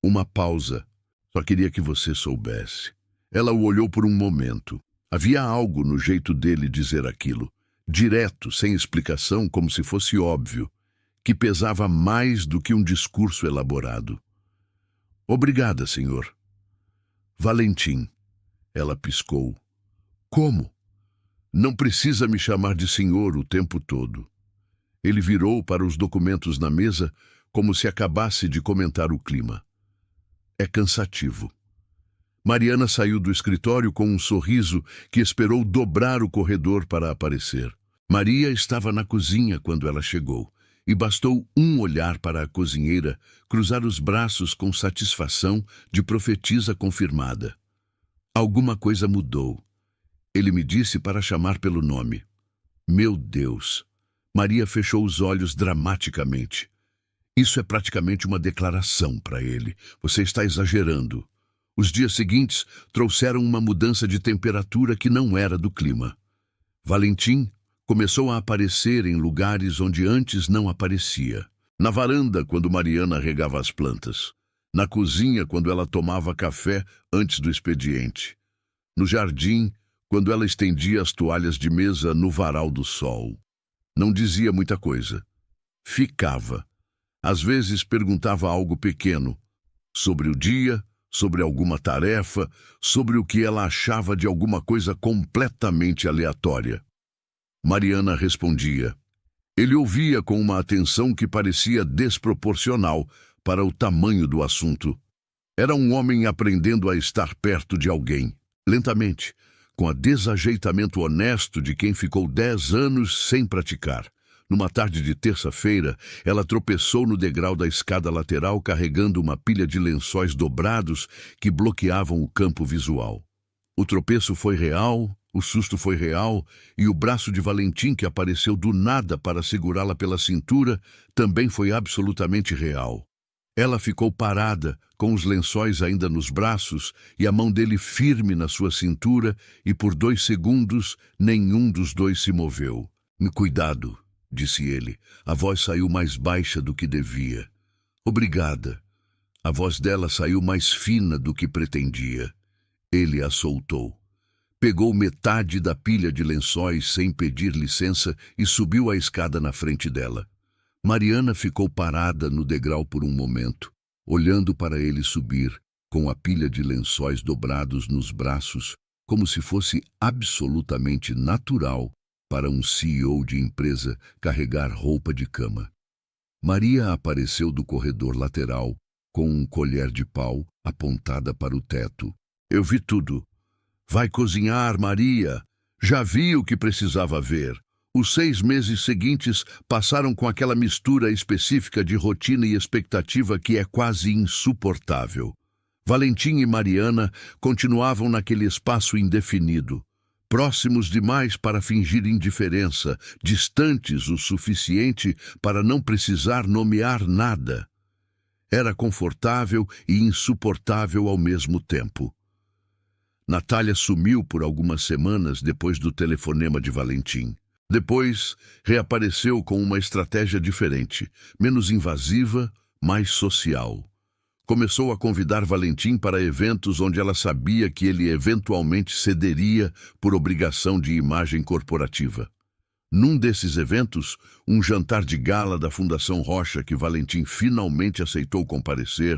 Uma pausa. "Só queria que você soubesse." Ela o olhou por um momento. Havia algo no jeito dele dizer aquilo, direto, sem explicação, como se fosse óbvio, que pesava mais do que um discurso elaborado. "Obrigada, senhor." "Valentim." Ela piscou. "Como? Não precisa me chamar de senhor o tempo todo." Ele virou para os documentos na mesa, como se acabasse de comentar o clima. "É cansativo." Mariana saiu do escritório com um sorriso que esperou dobrar o corredor para aparecer. Maria estava na cozinha quando ela chegou, e bastou um olhar para a cozinheira cruzar os braços com satisfação de profetisa confirmada. Alguma coisa mudou. Ele me disse para chamar pelo nome. Meu Deus! Maria fechou os olhos dramaticamente. Isso é praticamente uma declaração para ele. Você está exagerando. Os dias seguintes trouxeram uma mudança de temperatura que não era do clima. Valentim começou a aparecer em lugares onde antes não aparecia. Na varanda, quando Mariana regava as plantas. Na cozinha, quando ela tomava café antes do expediente. No jardim, quando ela estendia as toalhas de mesa no varal do sol. Não dizia muita coisa. Ficava. Às vezes perguntava algo pequeno. Sobre o dia, sobre alguma tarefa, sobre o que ela achava de alguma coisa completamente aleatória. Mariana respondia. Ele ouvia com uma atenção que parecia desproporcional para o tamanho do assunto. Era um homem aprendendo a estar perto de alguém, lentamente, com o desajeitamento honesto de quem ficou 10 anos sem praticar. Numa tarde de terça-feira, ela tropeçou no degrau da escada lateral carregando uma pilha de lençóis dobrados que bloqueavam o campo visual. O tropeço foi real, o susto foi real, e o braço de Valentim, que apareceu do nada para segurá-la pela cintura, também foi absolutamente real. Ela ficou parada, com os lençóis ainda nos braços e a mão dele firme na sua cintura, e por 2 segundos nenhum dos dois se moveu. Cuidado, disse ele. A voz saiu mais baixa do que devia. Obrigada. A voz dela saiu mais fina do que pretendia. Ele a soltou. Pegou metade da pilha de lençóis sem pedir licença e subiu a escada na frente dela. Mariana ficou parada no degrau por um momento, olhando para ele subir, com a pilha de lençóis dobrados nos braços, como se fosse absolutamente natural para um CEO de empresa carregar roupa de cama. Maria apareceu do corredor lateral, com um colher de pau apontada para o teto. Eu vi tudo. Vai cozinhar, Maria. Já vi o que precisava ver. Os 6 meses seguintes passaram com aquela mistura específica de rotina e expectativa que é quase insuportável. Valentim e Mariana continuavam naquele espaço indefinido, próximos demais para fingir indiferença, distantes o suficiente para não precisar nomear nada. Era confortável e insuportável ao mesmo tempo. Natália sumiu por algumas semanas depois do telefonema de Valentim. Depois, reapareceu com uma estratégia diferente, menos invasiva, mais social. Começou a convidar Valentim para eventos onde ela sabia que ele eventualmente cederia por obrigação de imagem corporativa. Num desses eventos, um jantar de gala da Fundação Rocha que Valentim finalmente aceitou comparecer,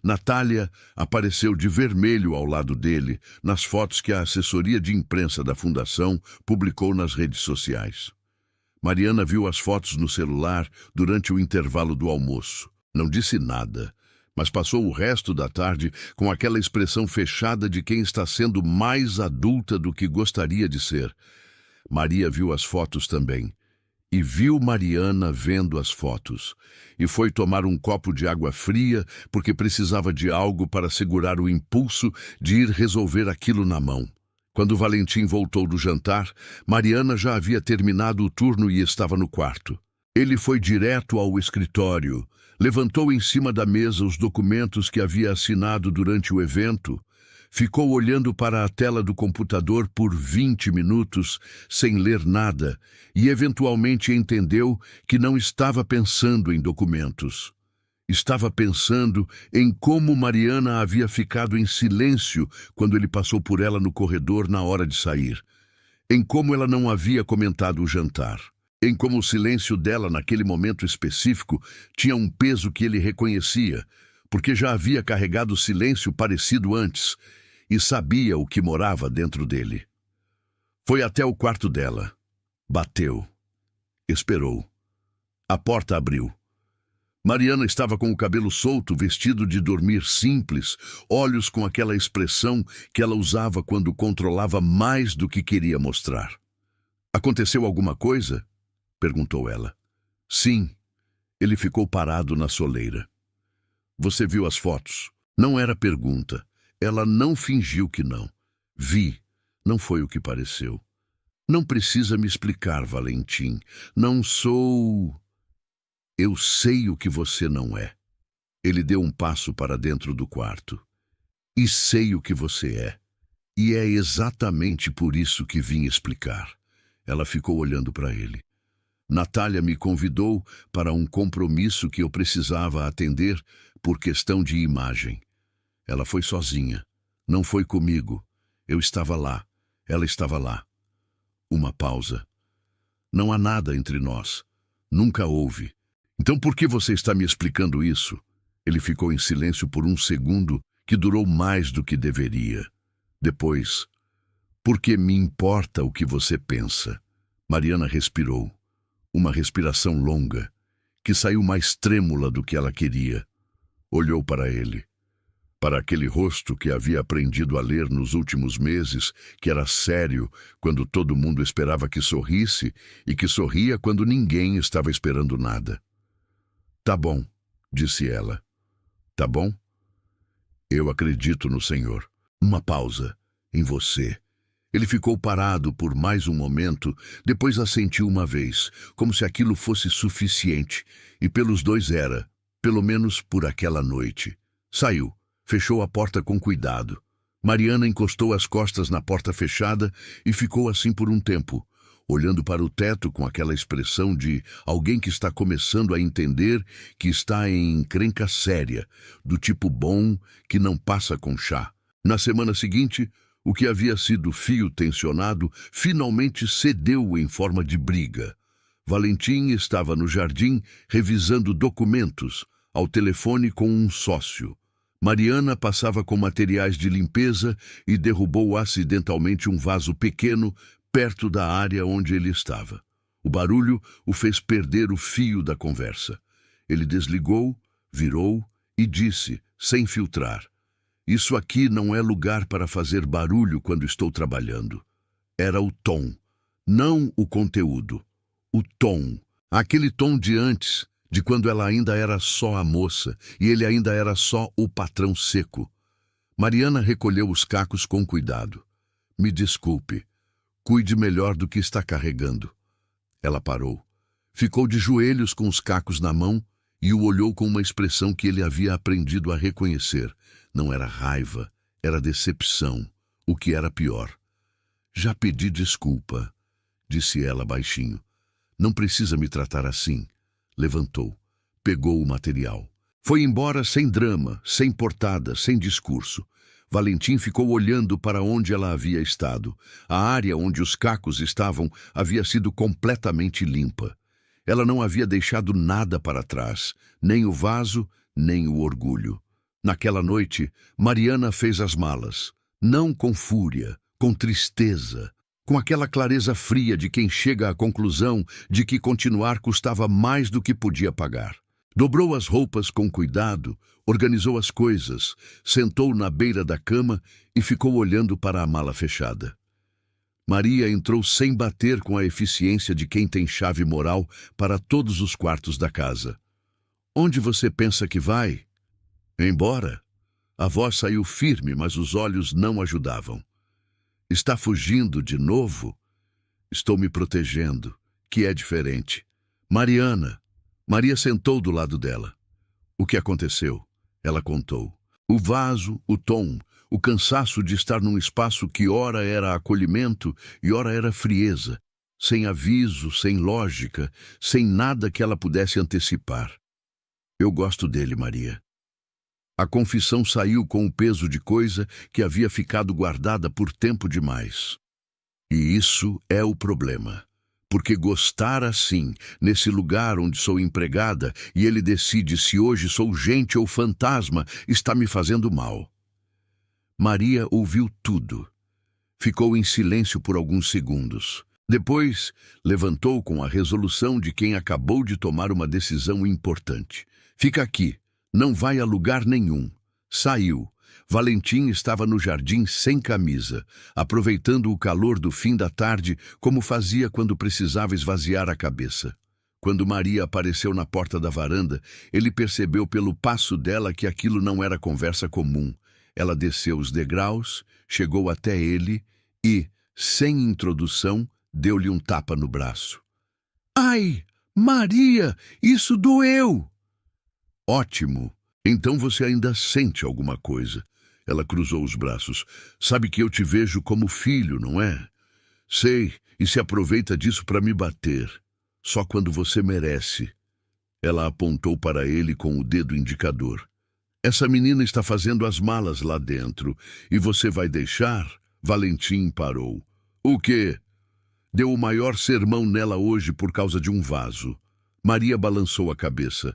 Natália apareceu de vermelho ao lado dele nas fotos que a assessoria de imprensa da Fundação publicou nas redes sociais. Mariana viu as fotos no celular durante o intervalo do almoço. Não disse nada, mas passou o resto da tarde com aquela expressão fechada de quem está sendo mais adulta do que gostaria de ser. Maria viu as fotos também, e viu Mariana vendo as fotos, e foi tomar um copo de água fria porque precisava de algo para segurar o impulso de ir resolver aquilo na mão. Quando Valentim voltou do jantar, Mariana já havia terminado o turno e estava no quarto. Ele foi direto ao escritório, levantou em cima da mesa os documentos que havia assinado durante o evento, ficou olhando para a tela do computador por 20 minutos, sem ler nada, e eventualmente entendeu que não estava pensando em documentos. Estava pensando em como Mariana havia ficado em silêncio quando ele passou por ela no corredor na hora de sair, em como ela não havia comentado o jantar, em como o silêncio dela naquele momento específico tinha um peso que ele reconhecia, porque já havia carregado silêncio parecido antes, e sabia o que morava dentro dele. Foi até o quarto dela. Bateu. Esperou. A porta abriu. Mariana estava com o cabelo solto, vestido de dormir simples, olhos com aquela expressão que ela usava quando controlava mais do que queria mostrar. "Aconteceu alguma coisa?" perguntou ela. "Sim." Ele ficou parado na soleira. "Você viu as fotos?" Não era pergunta. Ela não fingiu que não. "Vi." Não foi o que pareceu. "Não precisa me explicar, Valentim. Não sou... Eu sei o que você não é." Ele deu um passo para dentro do quarto. "E sei o que você é. E é exatamente por isso que vim explicar." Ela ficou olhando para ele. "Natália me convidou para um compromisso que eu precisava atender por questão de imagem. Ela foi sozinha. Não foi comigo. Eu estava lá. Ela estava lá." Uma pausa. "Não há nada entre nós. Nunca houve. Então por que você está me explicando isso?" Ele ficou em silêncio por um segundo, que durou mais do que deveria. Depois, "Porque me importa o que você pensa." Mariana respirou. Uma respiração longa, que saiu mais trêmula do que ela queria. Olhou para ele. Para aquele rosto que havia aprendido a ler nos últimos meses, que era sério quando todo mundo esperava que sorrisse e que sorria quando ninguém estava esperando nada. "Tá bom", disse ela. "Tá bom? Eu acredito no Senhor." Uma pausa. "Em você." Ele ficou parado por mais um momento, depois assentiu uma vez, como se aquilo fosse suficiente, e pelos dois era, pelo menos por aquela noite. Saiu. Fechou a porta com cuidado. Mariana encostou as costas na porta fechada e ficou assim por um tempo, olhando para o teto com aquela expressão de alguém que está começando a entender que está em encrenca séria, do tipo bom que não passa com chá. Na semana seguinte, o que havia sido fio tensionado finalmente cedeu em forma de briga. Valentim estava no jardim revisando documentos, ao telefone com um sócio. Mariana passava com materiais de limpeza e derrubou acidentalmente um vaso pequeno perto da área onde ele estava. O barulho o fez perder o fio da conversa. Ele desligou, virou e disse, sem filtrar, "Isso aqui não é lugar para fazer barulho quando estou trabalhando." Era o tom, não o conteúdo. O tom, aquele tom de antes, de quando ela ainda era só a moça e ele ainda era só o patrão seco. Mariana recolheu os cacos com cuidado. "Me desculpe. Cuide melhor do que está carregando." Ela parou. Ficou de joelhos com os cacos na mão e o olhou com uma expressão que ele havia aprendido a reconhecer. Não era raiva, era decepção, o que era pior. "Já pedi desculpa", disse ela baixinho. "Não precisa me tratar assim." Levantou, pegou o material. Foi embora sem drama, sem portada, sem discurso. Valentim ficou olhando para onde ela havia estado. A área onde os cacos estavam havia sido completamente limpa. Ela não havia deixado nada para trás, nem o vaso, nem o orgulho. Naquela noite, Mariana fez as malas, não com fúria, com tristeza, com aquela clareza fria de quem chega à conclusão de que continuar custava mais do que podia pagar. Dobrou as roupas com cuidado, organizou as coisas, sentou na beira da cama e ficou olhando para a mala fechada. Maria entrou sem bater, com a eficiência de quem tem chave moral para todos os quartos da casa. Onde você pensa que vai? Embora. A voz saiu firme, mas os olhos não ajudavam. Está fugindo de novo? Estou me protegendo, que é diferente. Mariana. Maria sentou do lado dela. O que aconteceu? Ela contou. O vaso, o tom, o cansaço de estar num espaço que ora era acolhimento e ora era frieza, sem aviso, sem lógica, sem nada que ela pudesse antecipar. Eu gosto dele, Maria. A confissão saiu com o peso de coisa que havia ficado guardada por tempo demais. E isso é o problema. Porque gostar assim, nesse lugar onde sou empregada, e ele decide se hoje sou gente ou fantasma, está me fazendo mal. Maria ouviu tudo. Ficou em silêncio por alguns segundos. Depois, levantou com a resolução de quem acabou de tomar uma decisão importante. Fica aqui, não vai a lugar nenhum. Saiu. Valentim estava no jardim sem camisa, aproveitando o calor do fim da tarde como fazia quando precisava esvaziar a cabeça. Quando Maria apareceu na porta da varanda, ele percebeu pelo passo dela que aquilo não era conversa comum. Ela desceu os degraus, chegou até ele e, sem introdução, deu-lhe um tapa no braço. Ai, Maria, isso doeu! Ótimo, então você ainda sente alguma coisa. Ela cruzou os braços. Sabe que eu te vejo como filho, não é? Sei, e se aproveita disso para me bater. Só quando você merece. Ela apontou para ele com o dedo indicador. Essa menina está fazendo as malas lá dentro. E você vai deixar? Valentim parou. O quê? Deu o maior sermão nela hoje por causa de um vaso. Maria balançou a cabeça.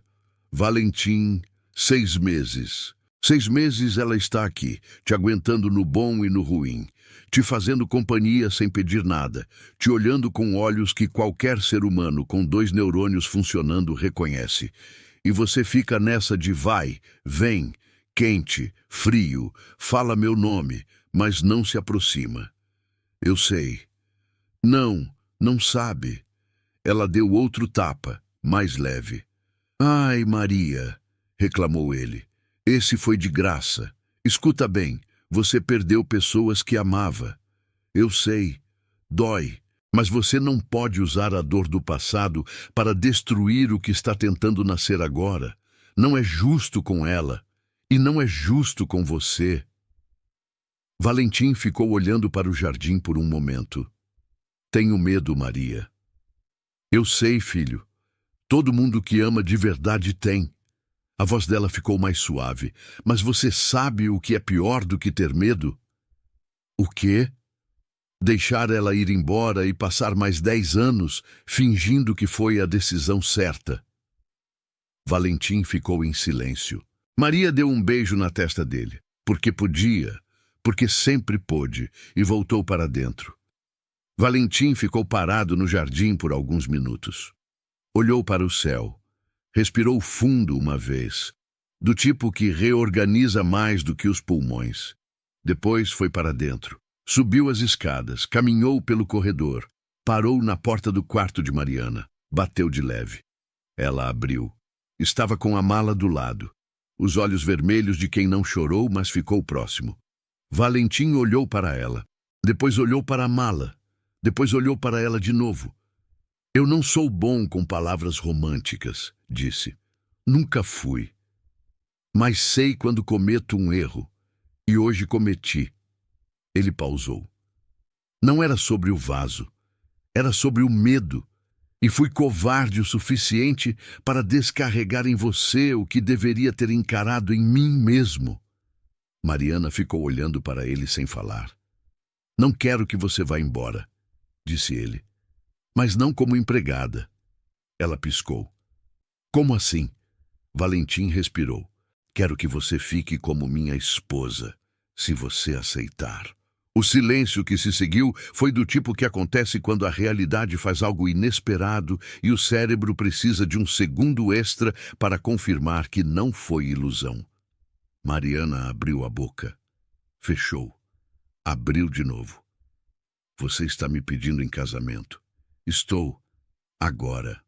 Valentim, 6 meses. 6 meses ela está aqui, te aguentando no bom e no ruim, te fazendo companhia sem pedir nada, te olhando com olhos que qualquer ser humano com 2 neurônios funcionando reconhece. E você fica nessa de vai, vem, quente, frio, fala meu nome, mas não se aproxima. Eu sei. Não sabe. Ela deu outro tapa, mais leve. Ai, Maria, reclamou ele. Esse foi de graça. Escuta bem, você perdeu pessoas que amava. Eu sei, dói, mas você não pode usar a dor do passado para destruir o que está tentando nascer agora. Não é justo com ela, e não é justo com você. Valentim ficou olhando para o jardim por um momento. Tenho medo, Maria. Eu sei, filho. Todo mundo que ama de verdade tem. A voz dela ficou mais suave. Mas você sabe o que é pior do que ter medo? O quê? Deixar ela ir embora e passar mais 10 anos fingindo que foi a decisão certa. Valentim ficou em silêncio. Maria deu um beijo na testa dele. Porque podia, porque sempre pôde, e voltou para dentro. Valentim ficou parado no jardim por alguns minutos. Olhou para o céu. Respirou fundo uma vez, do tipo que reorganiza mais do que os pulmões. Depois foi para dentro. Subiu as escadas, caminhou pelo corredor, parou na porta do quarto de Mariana. Bateu de leve. Ela abriu. Estava com a mala do lado. Os olhos vermelhos de quem não chorou, mas ficou próximo. Valentim olhou para ela. Depois olhou para a mala. Depois olhou para ela de novo. Eu não sou bom com palavras românticas, disse. Nunca fui. Mas sei quando cometo um erro. E hoje cometi. Ele pausou. Não era sobre o vaso. Era sobre o medo. E fui covarde o suficiente para descarregar em você o que deveria ter encarado em mim mesmo. Mariana ficou olhando para ele sem falar. Não quero que você vá embora, disse ele. Mas não como empregada. Ela piscou. Como assim? Valentim respirou. Quero que você fique como minha esposa, se você aceitar. O silêncio que se seguiu foi do tipo que acontece quando a realidade faz algo inesperado e o cérebro precisa de um segundo extra para confirmar que não foi ilusão. Mariana abriu a boca. Fechou. Abriu de novo. Você está me pedindo em casamento. Estou, agora,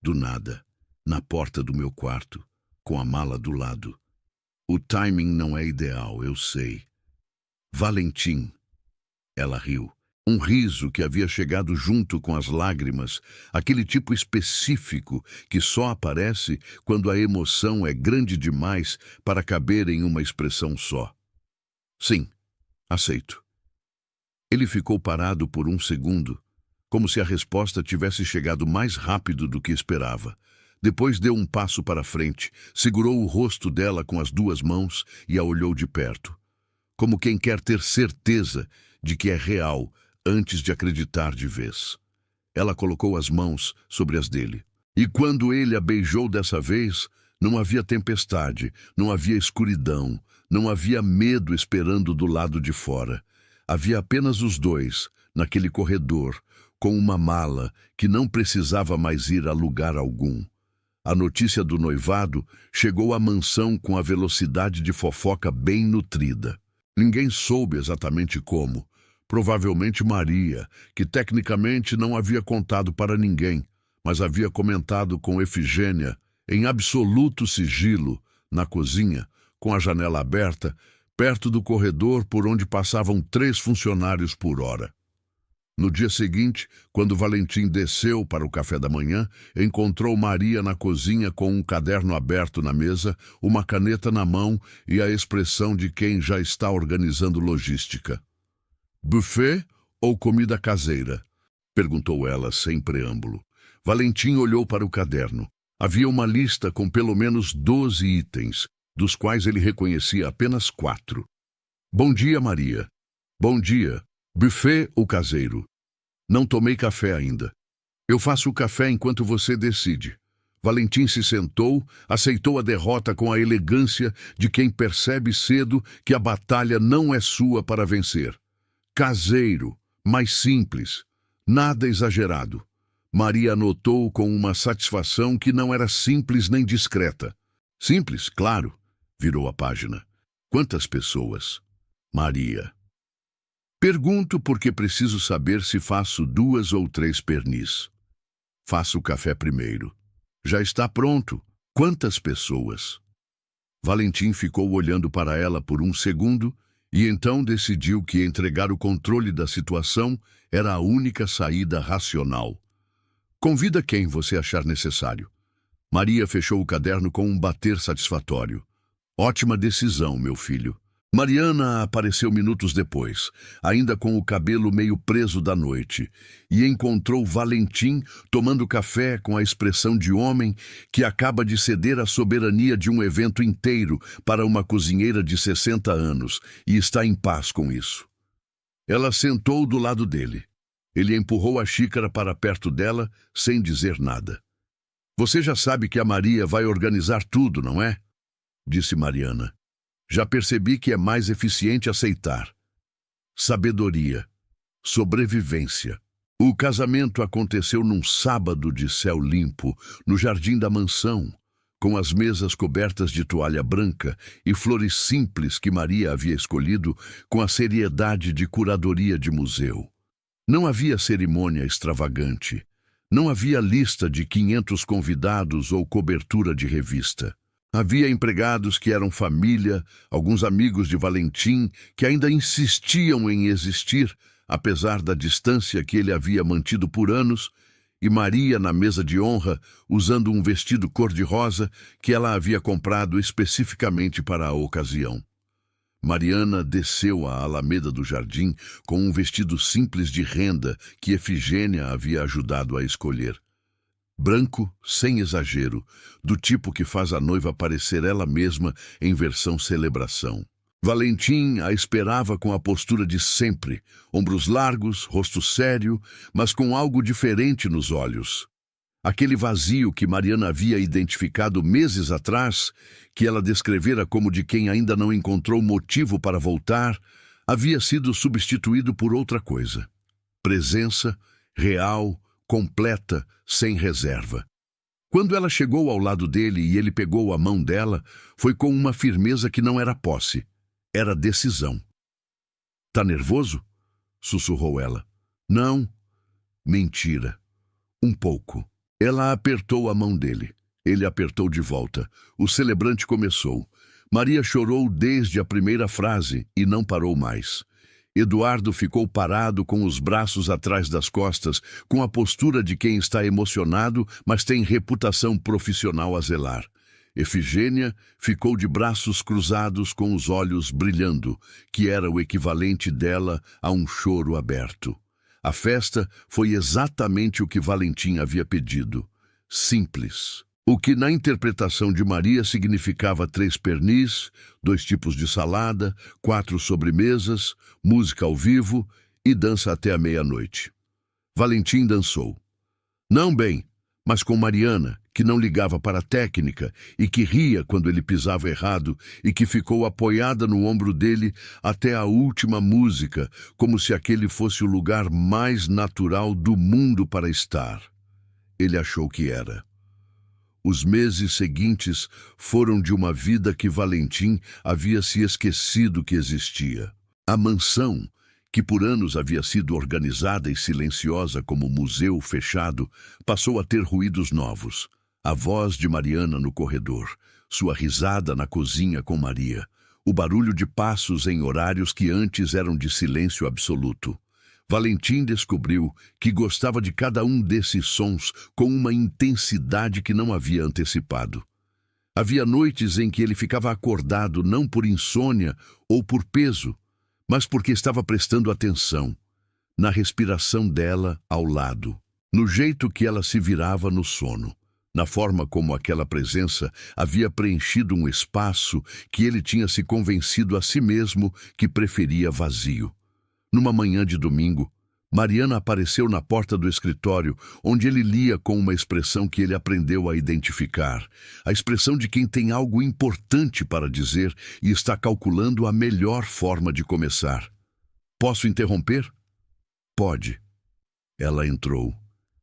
do nada, na porta do meu quarto, com a mala do lado. O timing não é ideal, eu sei. Valentim. Ela riu. Um riso que havia chegado junto com as lágrimas, aquele tipo específico que só aparece quando a emoção é grande demais para caber em uma expressão só. Sim, aceito. Ele ficou parado por um segundo, como se a resposta tivesse chegado mais rápido do que esperava. Depois deu um passo para frente, segurou o rosto dela com as duas mãos e a olhou de perto, como quem quer ter certeza de que é real antes de acreditar de vez. Ela colocou as mãos sobre as dele. E quando ele a beijou dessa vez, não havia tempestade, não havia escuridão, não havia medo esperando do lado de fora. Havia apenas os dois, naquele corredor, com uma mala que não precisava mais ir a lugar algum. A notícia do noivado chegou à mansão com a velocidade de fofoca bem nutrida. Ninguém soube exatamente como. Provavelmente Maria, que tecnicamente não havia contado para ninguém, mas havia comentado com Efigênia, em absoluto sigilo, na cozinha, com a janela aberta, perto do corredor por onde passavam 3 funcionários por hora. No dia seguinte, quando Valentim desceu para o café da manhã, encontrou Maria na cozinha com um caderno aberto na mesa, uma caneta na mão e a expressão de quem já está organizando logística. Buffet ou comida caseira? Perguntou ela sem preâmbulo. Valentim olhou para o caderno. Havia uma lista com pelo menos 12 itens, dos quais ele reconhecia apenas 4. Bom dia, Maria. Bom dia. Buffet ou caseiro? Não tomei café ainda. Eu faço o café enquanto você decide. Valentim se sentou, aceitou a derrota com a elegância de quem percebe cedo que a batalha não é sua para vencer. Caseiro, mais simples, nada exagerado. Maria anotou com uma satisfação que não era simples nem discreta. Simples, claro, virou a página. Quantas pessoas? Maria. Pergunto porque preciso saber se faço 2 ou 3 pernis. Faço o café primeiro. Já está pronto. Quantas pessoas? Valentim ficou olhando para ela por um segundo e então decidiu que entregar o controle da situação era a única saída racional. Convida quem você achar necessário. Maria fechou o caderno com um bater satisfatório. Ótima decisão, meu filho. Mariana apareceu minutos depois, ainda com o cabelo meio preso da noite, e encontrou Valentim tomando café com a expressão de homem que acaba de ceder a soberania de um evento inteiro para uma cozinheira de 60 anos e está em paz com isso. Ela sentou do lado dele. Ele empurrou a xícara para perto dela, sem dizer nada. Você já sabe que a Maria vai organizar tudo, não é? Disse Mariana. Já percebi que é mais eficiente aceitar. Sabedoria. Sobrevivência. O casamento aconteceu num sábado de céu limpo, no jardim da mansão, com as mesas cobertas de toalha branca e flores simples que Maria havia escolhido com a seriedade de curadoria de museu. Não havia cerimônia extravagante. Não havia lista de 500 convidados ou cobertura de revista. Havia empregados que eram família, alguns amigos de Valentim que ainda insistiam em existir, apesar da distância que ele havia mantido por anos, e Maria na mesa de honra, usando um vestido cor-de-rosa que ela havia comprado especificamente para a ocasião. Mariana desceu a alameda do jardim com um vestido simples de renda que Efigênia havia ajudado a escolher. Branco, sem exagero, do tipo que faz a noiva parecer ela mesma em versão celebração. Valentim a esperava com a postura de sempre, ombros largos, rosto sério, mas com algo diferente nos olhos. Aquele vazio que Mariana havia identificado meses atrás, que ela descrevera como de quem ainda não encontrou motivo para voltar, havia sido substituído por outra coisa. Presença, real, completa, sem reserva. Quando ela chegou ao lado dele e ele pegou a mão dela, foi com uma firmeza que não era posse, era decisão. "Tá nervoso?" sussurrou ela. "Não." Mentira. Um pouco. Ela apertou a mão dele. Ele apertou de volta. O celebrante começou. Maria chorou desde a primeira frase e não parou mais. Eduardo ficou parado com os braços atrás das costas, com a postura de quem está emocionado, mas tem reputação profissional a zelar. Efigênia ficou de braços cruzados com os olhos brilhando, que era o equivalente dela a um choro aberto. A festa foi exatamente o que Valentim havia pedido. Simples. O que na interpretação de Maria significava 3 pernis, 2 tipos de salada, 4 sobremesas, música ao vivo e dança até a meia-noite. Valentim dançou. Não bem, mas com Mariana, que não ligava para a técnica e que ria quando ele pisava errado e que ficou apoiada no ombro dele até a última música, como se aquele fosse o lugar mais natural do mundo para estar. Ele achou que era. Os meses seguintes foram de uma vida que Valentim havia se esquecido que existia. A mansão, que por anos havia sido organizada e silenciosa como museu fechado, passou a ter ruídos novos. A voz de Mariana no corredor, sua risada na cozinha com Maria, o barulho de passos em horários que antes eram de silêncio absoluto. Valentim descobriu que gostava de cada um desses sons com uma intensidade que não havia antecipado. Havia noites em que ele ficava acordado não por insônia ou por peso, mas porque estava prestando atenção na respiração dela ao lado, no jeito que ela se virava no sono, na forma como aquela presença havia preenchido um espaço que ele tinha se convencido a si mesmo que preferia vazio. Numa manhã de domingo, Mariana apareceu na porta do escritório, onde ele lia com uma expressão que ele aprendeu a identificar, a expressão de quem tem algo importante para dizer e está calculando a melhor forma de começar. "Posso interromper?" "Pode." Ela entrou.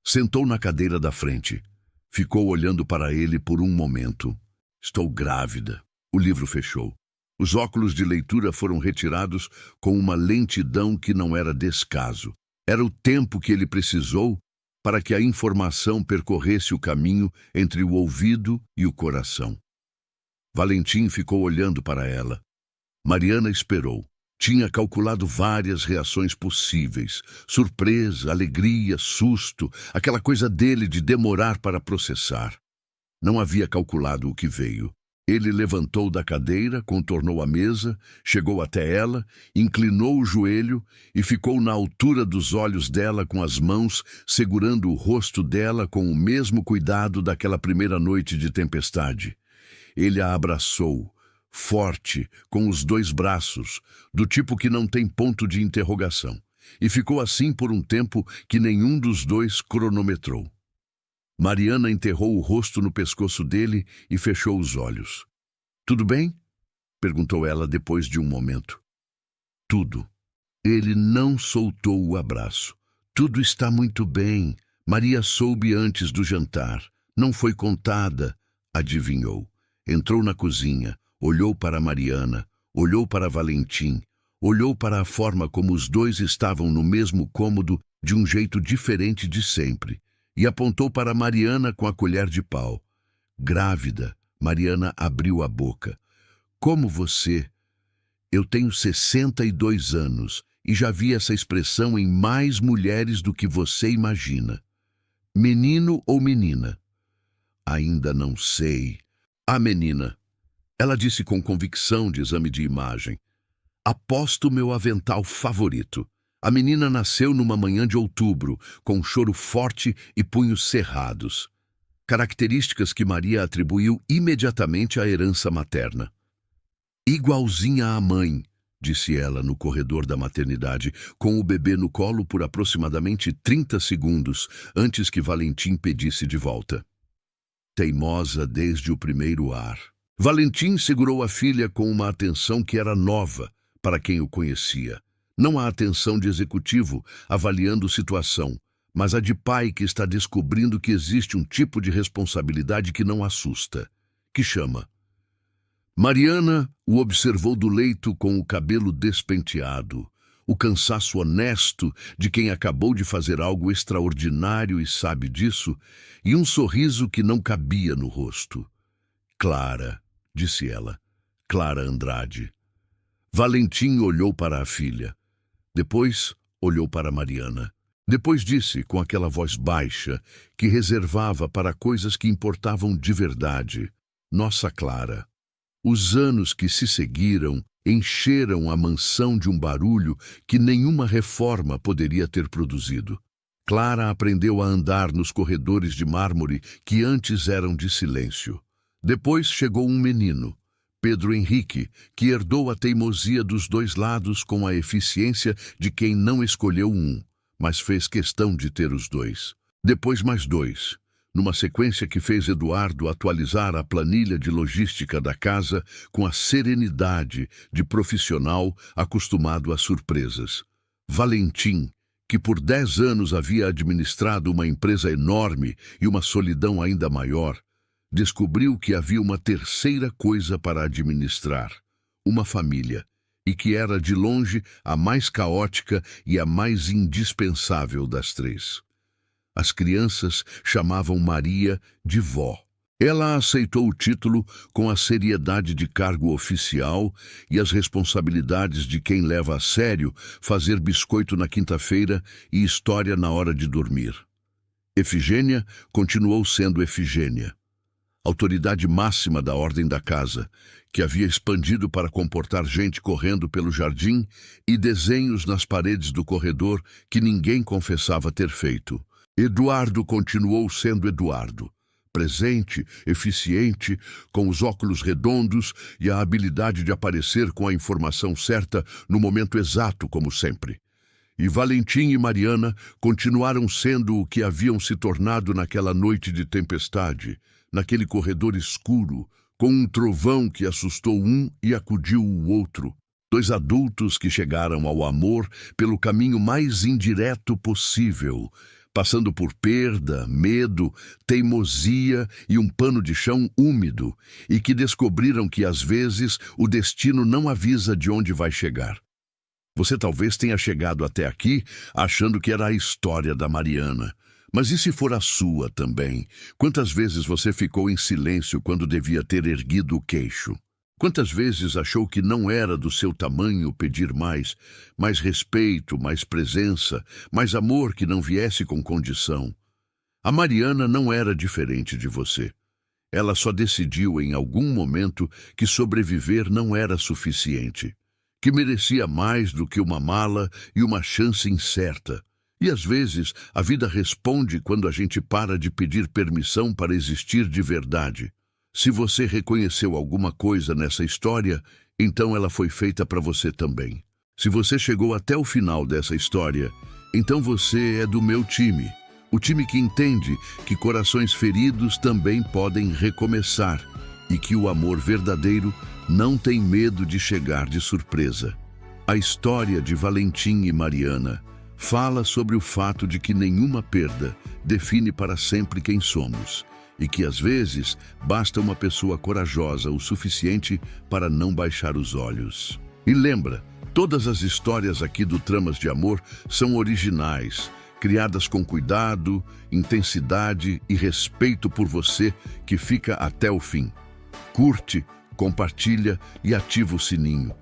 Sentou na cadeira da frente. Ficou olhando para ele por um momento. "Estou grávida." O livro fechou. Os óculos de leitura foram retirados com uma lentidão que não era descaso. Era o tempo que ele precisou para que a informação percorresse o caminho entre o ouvido e o coração. Valentim ficou olhando para ela. Mariana esperou. Tinha calculado várias reações possíveis. Surpresa, alegria, susto, aquela coisa dele de demorar para processar. Não havia calculado o que veio. Ele levantou da cadeira, contornou a mesa, chegou até ela, inclinou o joelho e ficou na altura dos olhos dela com as mãos, segurando o rosto dela com o mesmo cuidado daquela primeira noite de tempestade. Ele a abraçou, forte, com os 2 braços, do tipo que não tem ponto de interrogação, e ficou assim por um tempo que nenhum dos 2 cronometrou. Mariana enterrou o rosto no pescoço dele e fechou os olhos. "Tudo bem?" perguntou ela depois de um momento. "Tudo." Ele não soltou o abraço. "Tudo está muito bem. Maria soube antes do jantar. Não foi contada." Adivinhou. Entrou na cozinha, olhou para Mariana, olhou para Valentim, olhou para a forma como os 2 estavam no mesmo cômodo de um jeito diferente de sempre. E apontou para Mariana com a colher de pau. Grávida, Mariana abriu a boca. "Como você? Eu tenho 62 anos e já vi essa expressão em mais mulheres do que você imagina. Menino ou menina?" "Ainda não sei." "A menina." Ela disse com convicção de exame de imagem. "Aposto meu avental favorito." A menina nasceu numa manhã de outubro, com um choro forte e punhos cerrados. Características que Maria atribuiu imediatamente à herança materna. Igualzinha à mãe, disse ela no corredor da maternidade, com o bebê no colo por aproximadamente 30 segundos antes que Valentim pedisse de volta. Teimosa desde o primeiro ar. Valentim segurou a filha com uma atenção que era nova para quem o conhecia. Não a atenção de executivo avaliando situação, mas a de pai que está descobrindo que existe um tipo de responsabilidade que não assusta, que chama. Mariana o observou do leito com o cabelo despenteado, o cansaço honesto de quem acabou de fazer algo extraordinário e sabe disso, e um sorriso que não cabia no rosto. Clara, disse ela, Clara Andrade. Valentim olhou para a filha. Depois olhou para Mariana. Depois disse, com aquela voz baixa, que reservava para coisas que importavam de verdade, nossa Clara. Os anos que se seguiram encheram a mansão de um barulho que nenhuma reforma poderia ter produzido. Clara aprendeu a andar nos corredores de mármore que antes eram de silêncio. Depois chegou um menino, Pedro Henrique, que herdou a teimosia dos dois lados com a eficiência de quem não escolheu um, mas fez questão de ter os dois. Depois mais dois, numa sequência que fez Eduardo atualizar a planilha de logística da casa com a serenidade de profissional acostumado a surpresas. Valentim, que por 10 anos havia administrado uma empresa enorme e uma solidão ainda maior, descobriu que havia uma terceira coisa para administrar, uma família, e que era de longe a mais caótica e a mais indispensável das três. As crianças chamavam Maria de vó. Ela aceitou o título com a seriedade de cargo oficial e as responsabilidades de quem leva a sério fazer biscoito na quinta-feira e história na hora de dormir. Efigênia continuou sendo Efigênia, autoridade máxima da ordem da casa, que havia expandido para comportar gente correndo pelo jardim e desenhos nas paredes do corredor que ninguém confessava ter feito. Eduardo continuou sendo Eduardo, presente, eficiente, com os óculos redondos e a habilidade de aparecer com a informação certa no momento exato, como sempre. E Valentim e Mariana continuaram sendo o que haviam se tornado naquela noite de tempestade, naquele corredor escuro, com um trovão que assustou um e acudiu o outro. Dois adultos que chegaram ao amor pelo caminho mais indireto possível, passando por perda, medo, teimosia e um pano de chão úmido, e que descobriram que, às vezes, o destino não avisa de onde vai chegar. Você talvez tenha chegado até aqui achando que era a história da Mariana. Mas e se for a sua também? Quantas vezes você ficou em silêncio quando devia ter erguido o queixo? Quantas vezes achou que não era do seu tamanho pedir mais respeito, mais presença, mais amor que não viesse com condição? A Mariana não era diferente de você. Ela só decidiu em algum momento que sobreviver não era suficiente, que merecia mais do que uma mala e uma chance incerta. E às vezes a vida responde quando a gente para de pedir permissão para existir de verdade. Se você reconheceu alguma coisa nessa história, então ela foi feita para você também. Se você chegou até o final dessa história, então você é do meu time. O time que entende que corações feridos também podem recomeçar e que o amor verdadeiro não tem medo de chegar de surpresa. A história de Valentim e Mariana fala sobre o fato de que nenhuma perda define para sempre quem somos e que, às vezes, basta uma pessoa corajosa o suficiente para não baixar os olhos. E lembra, todas as histórias aqui do Tramas de Amor são originais, criadas com cuidado, intensidade e respeito por você que fica até o fim. Curte, compartilha e ativa o sininho.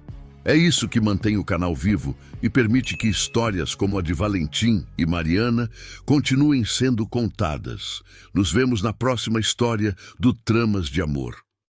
É isso que mantém o canal vivo e permite que histórias como a de Valentim e Mariana continuem sendo contadas. Nos vemos na próxima história do Tramas de Amor.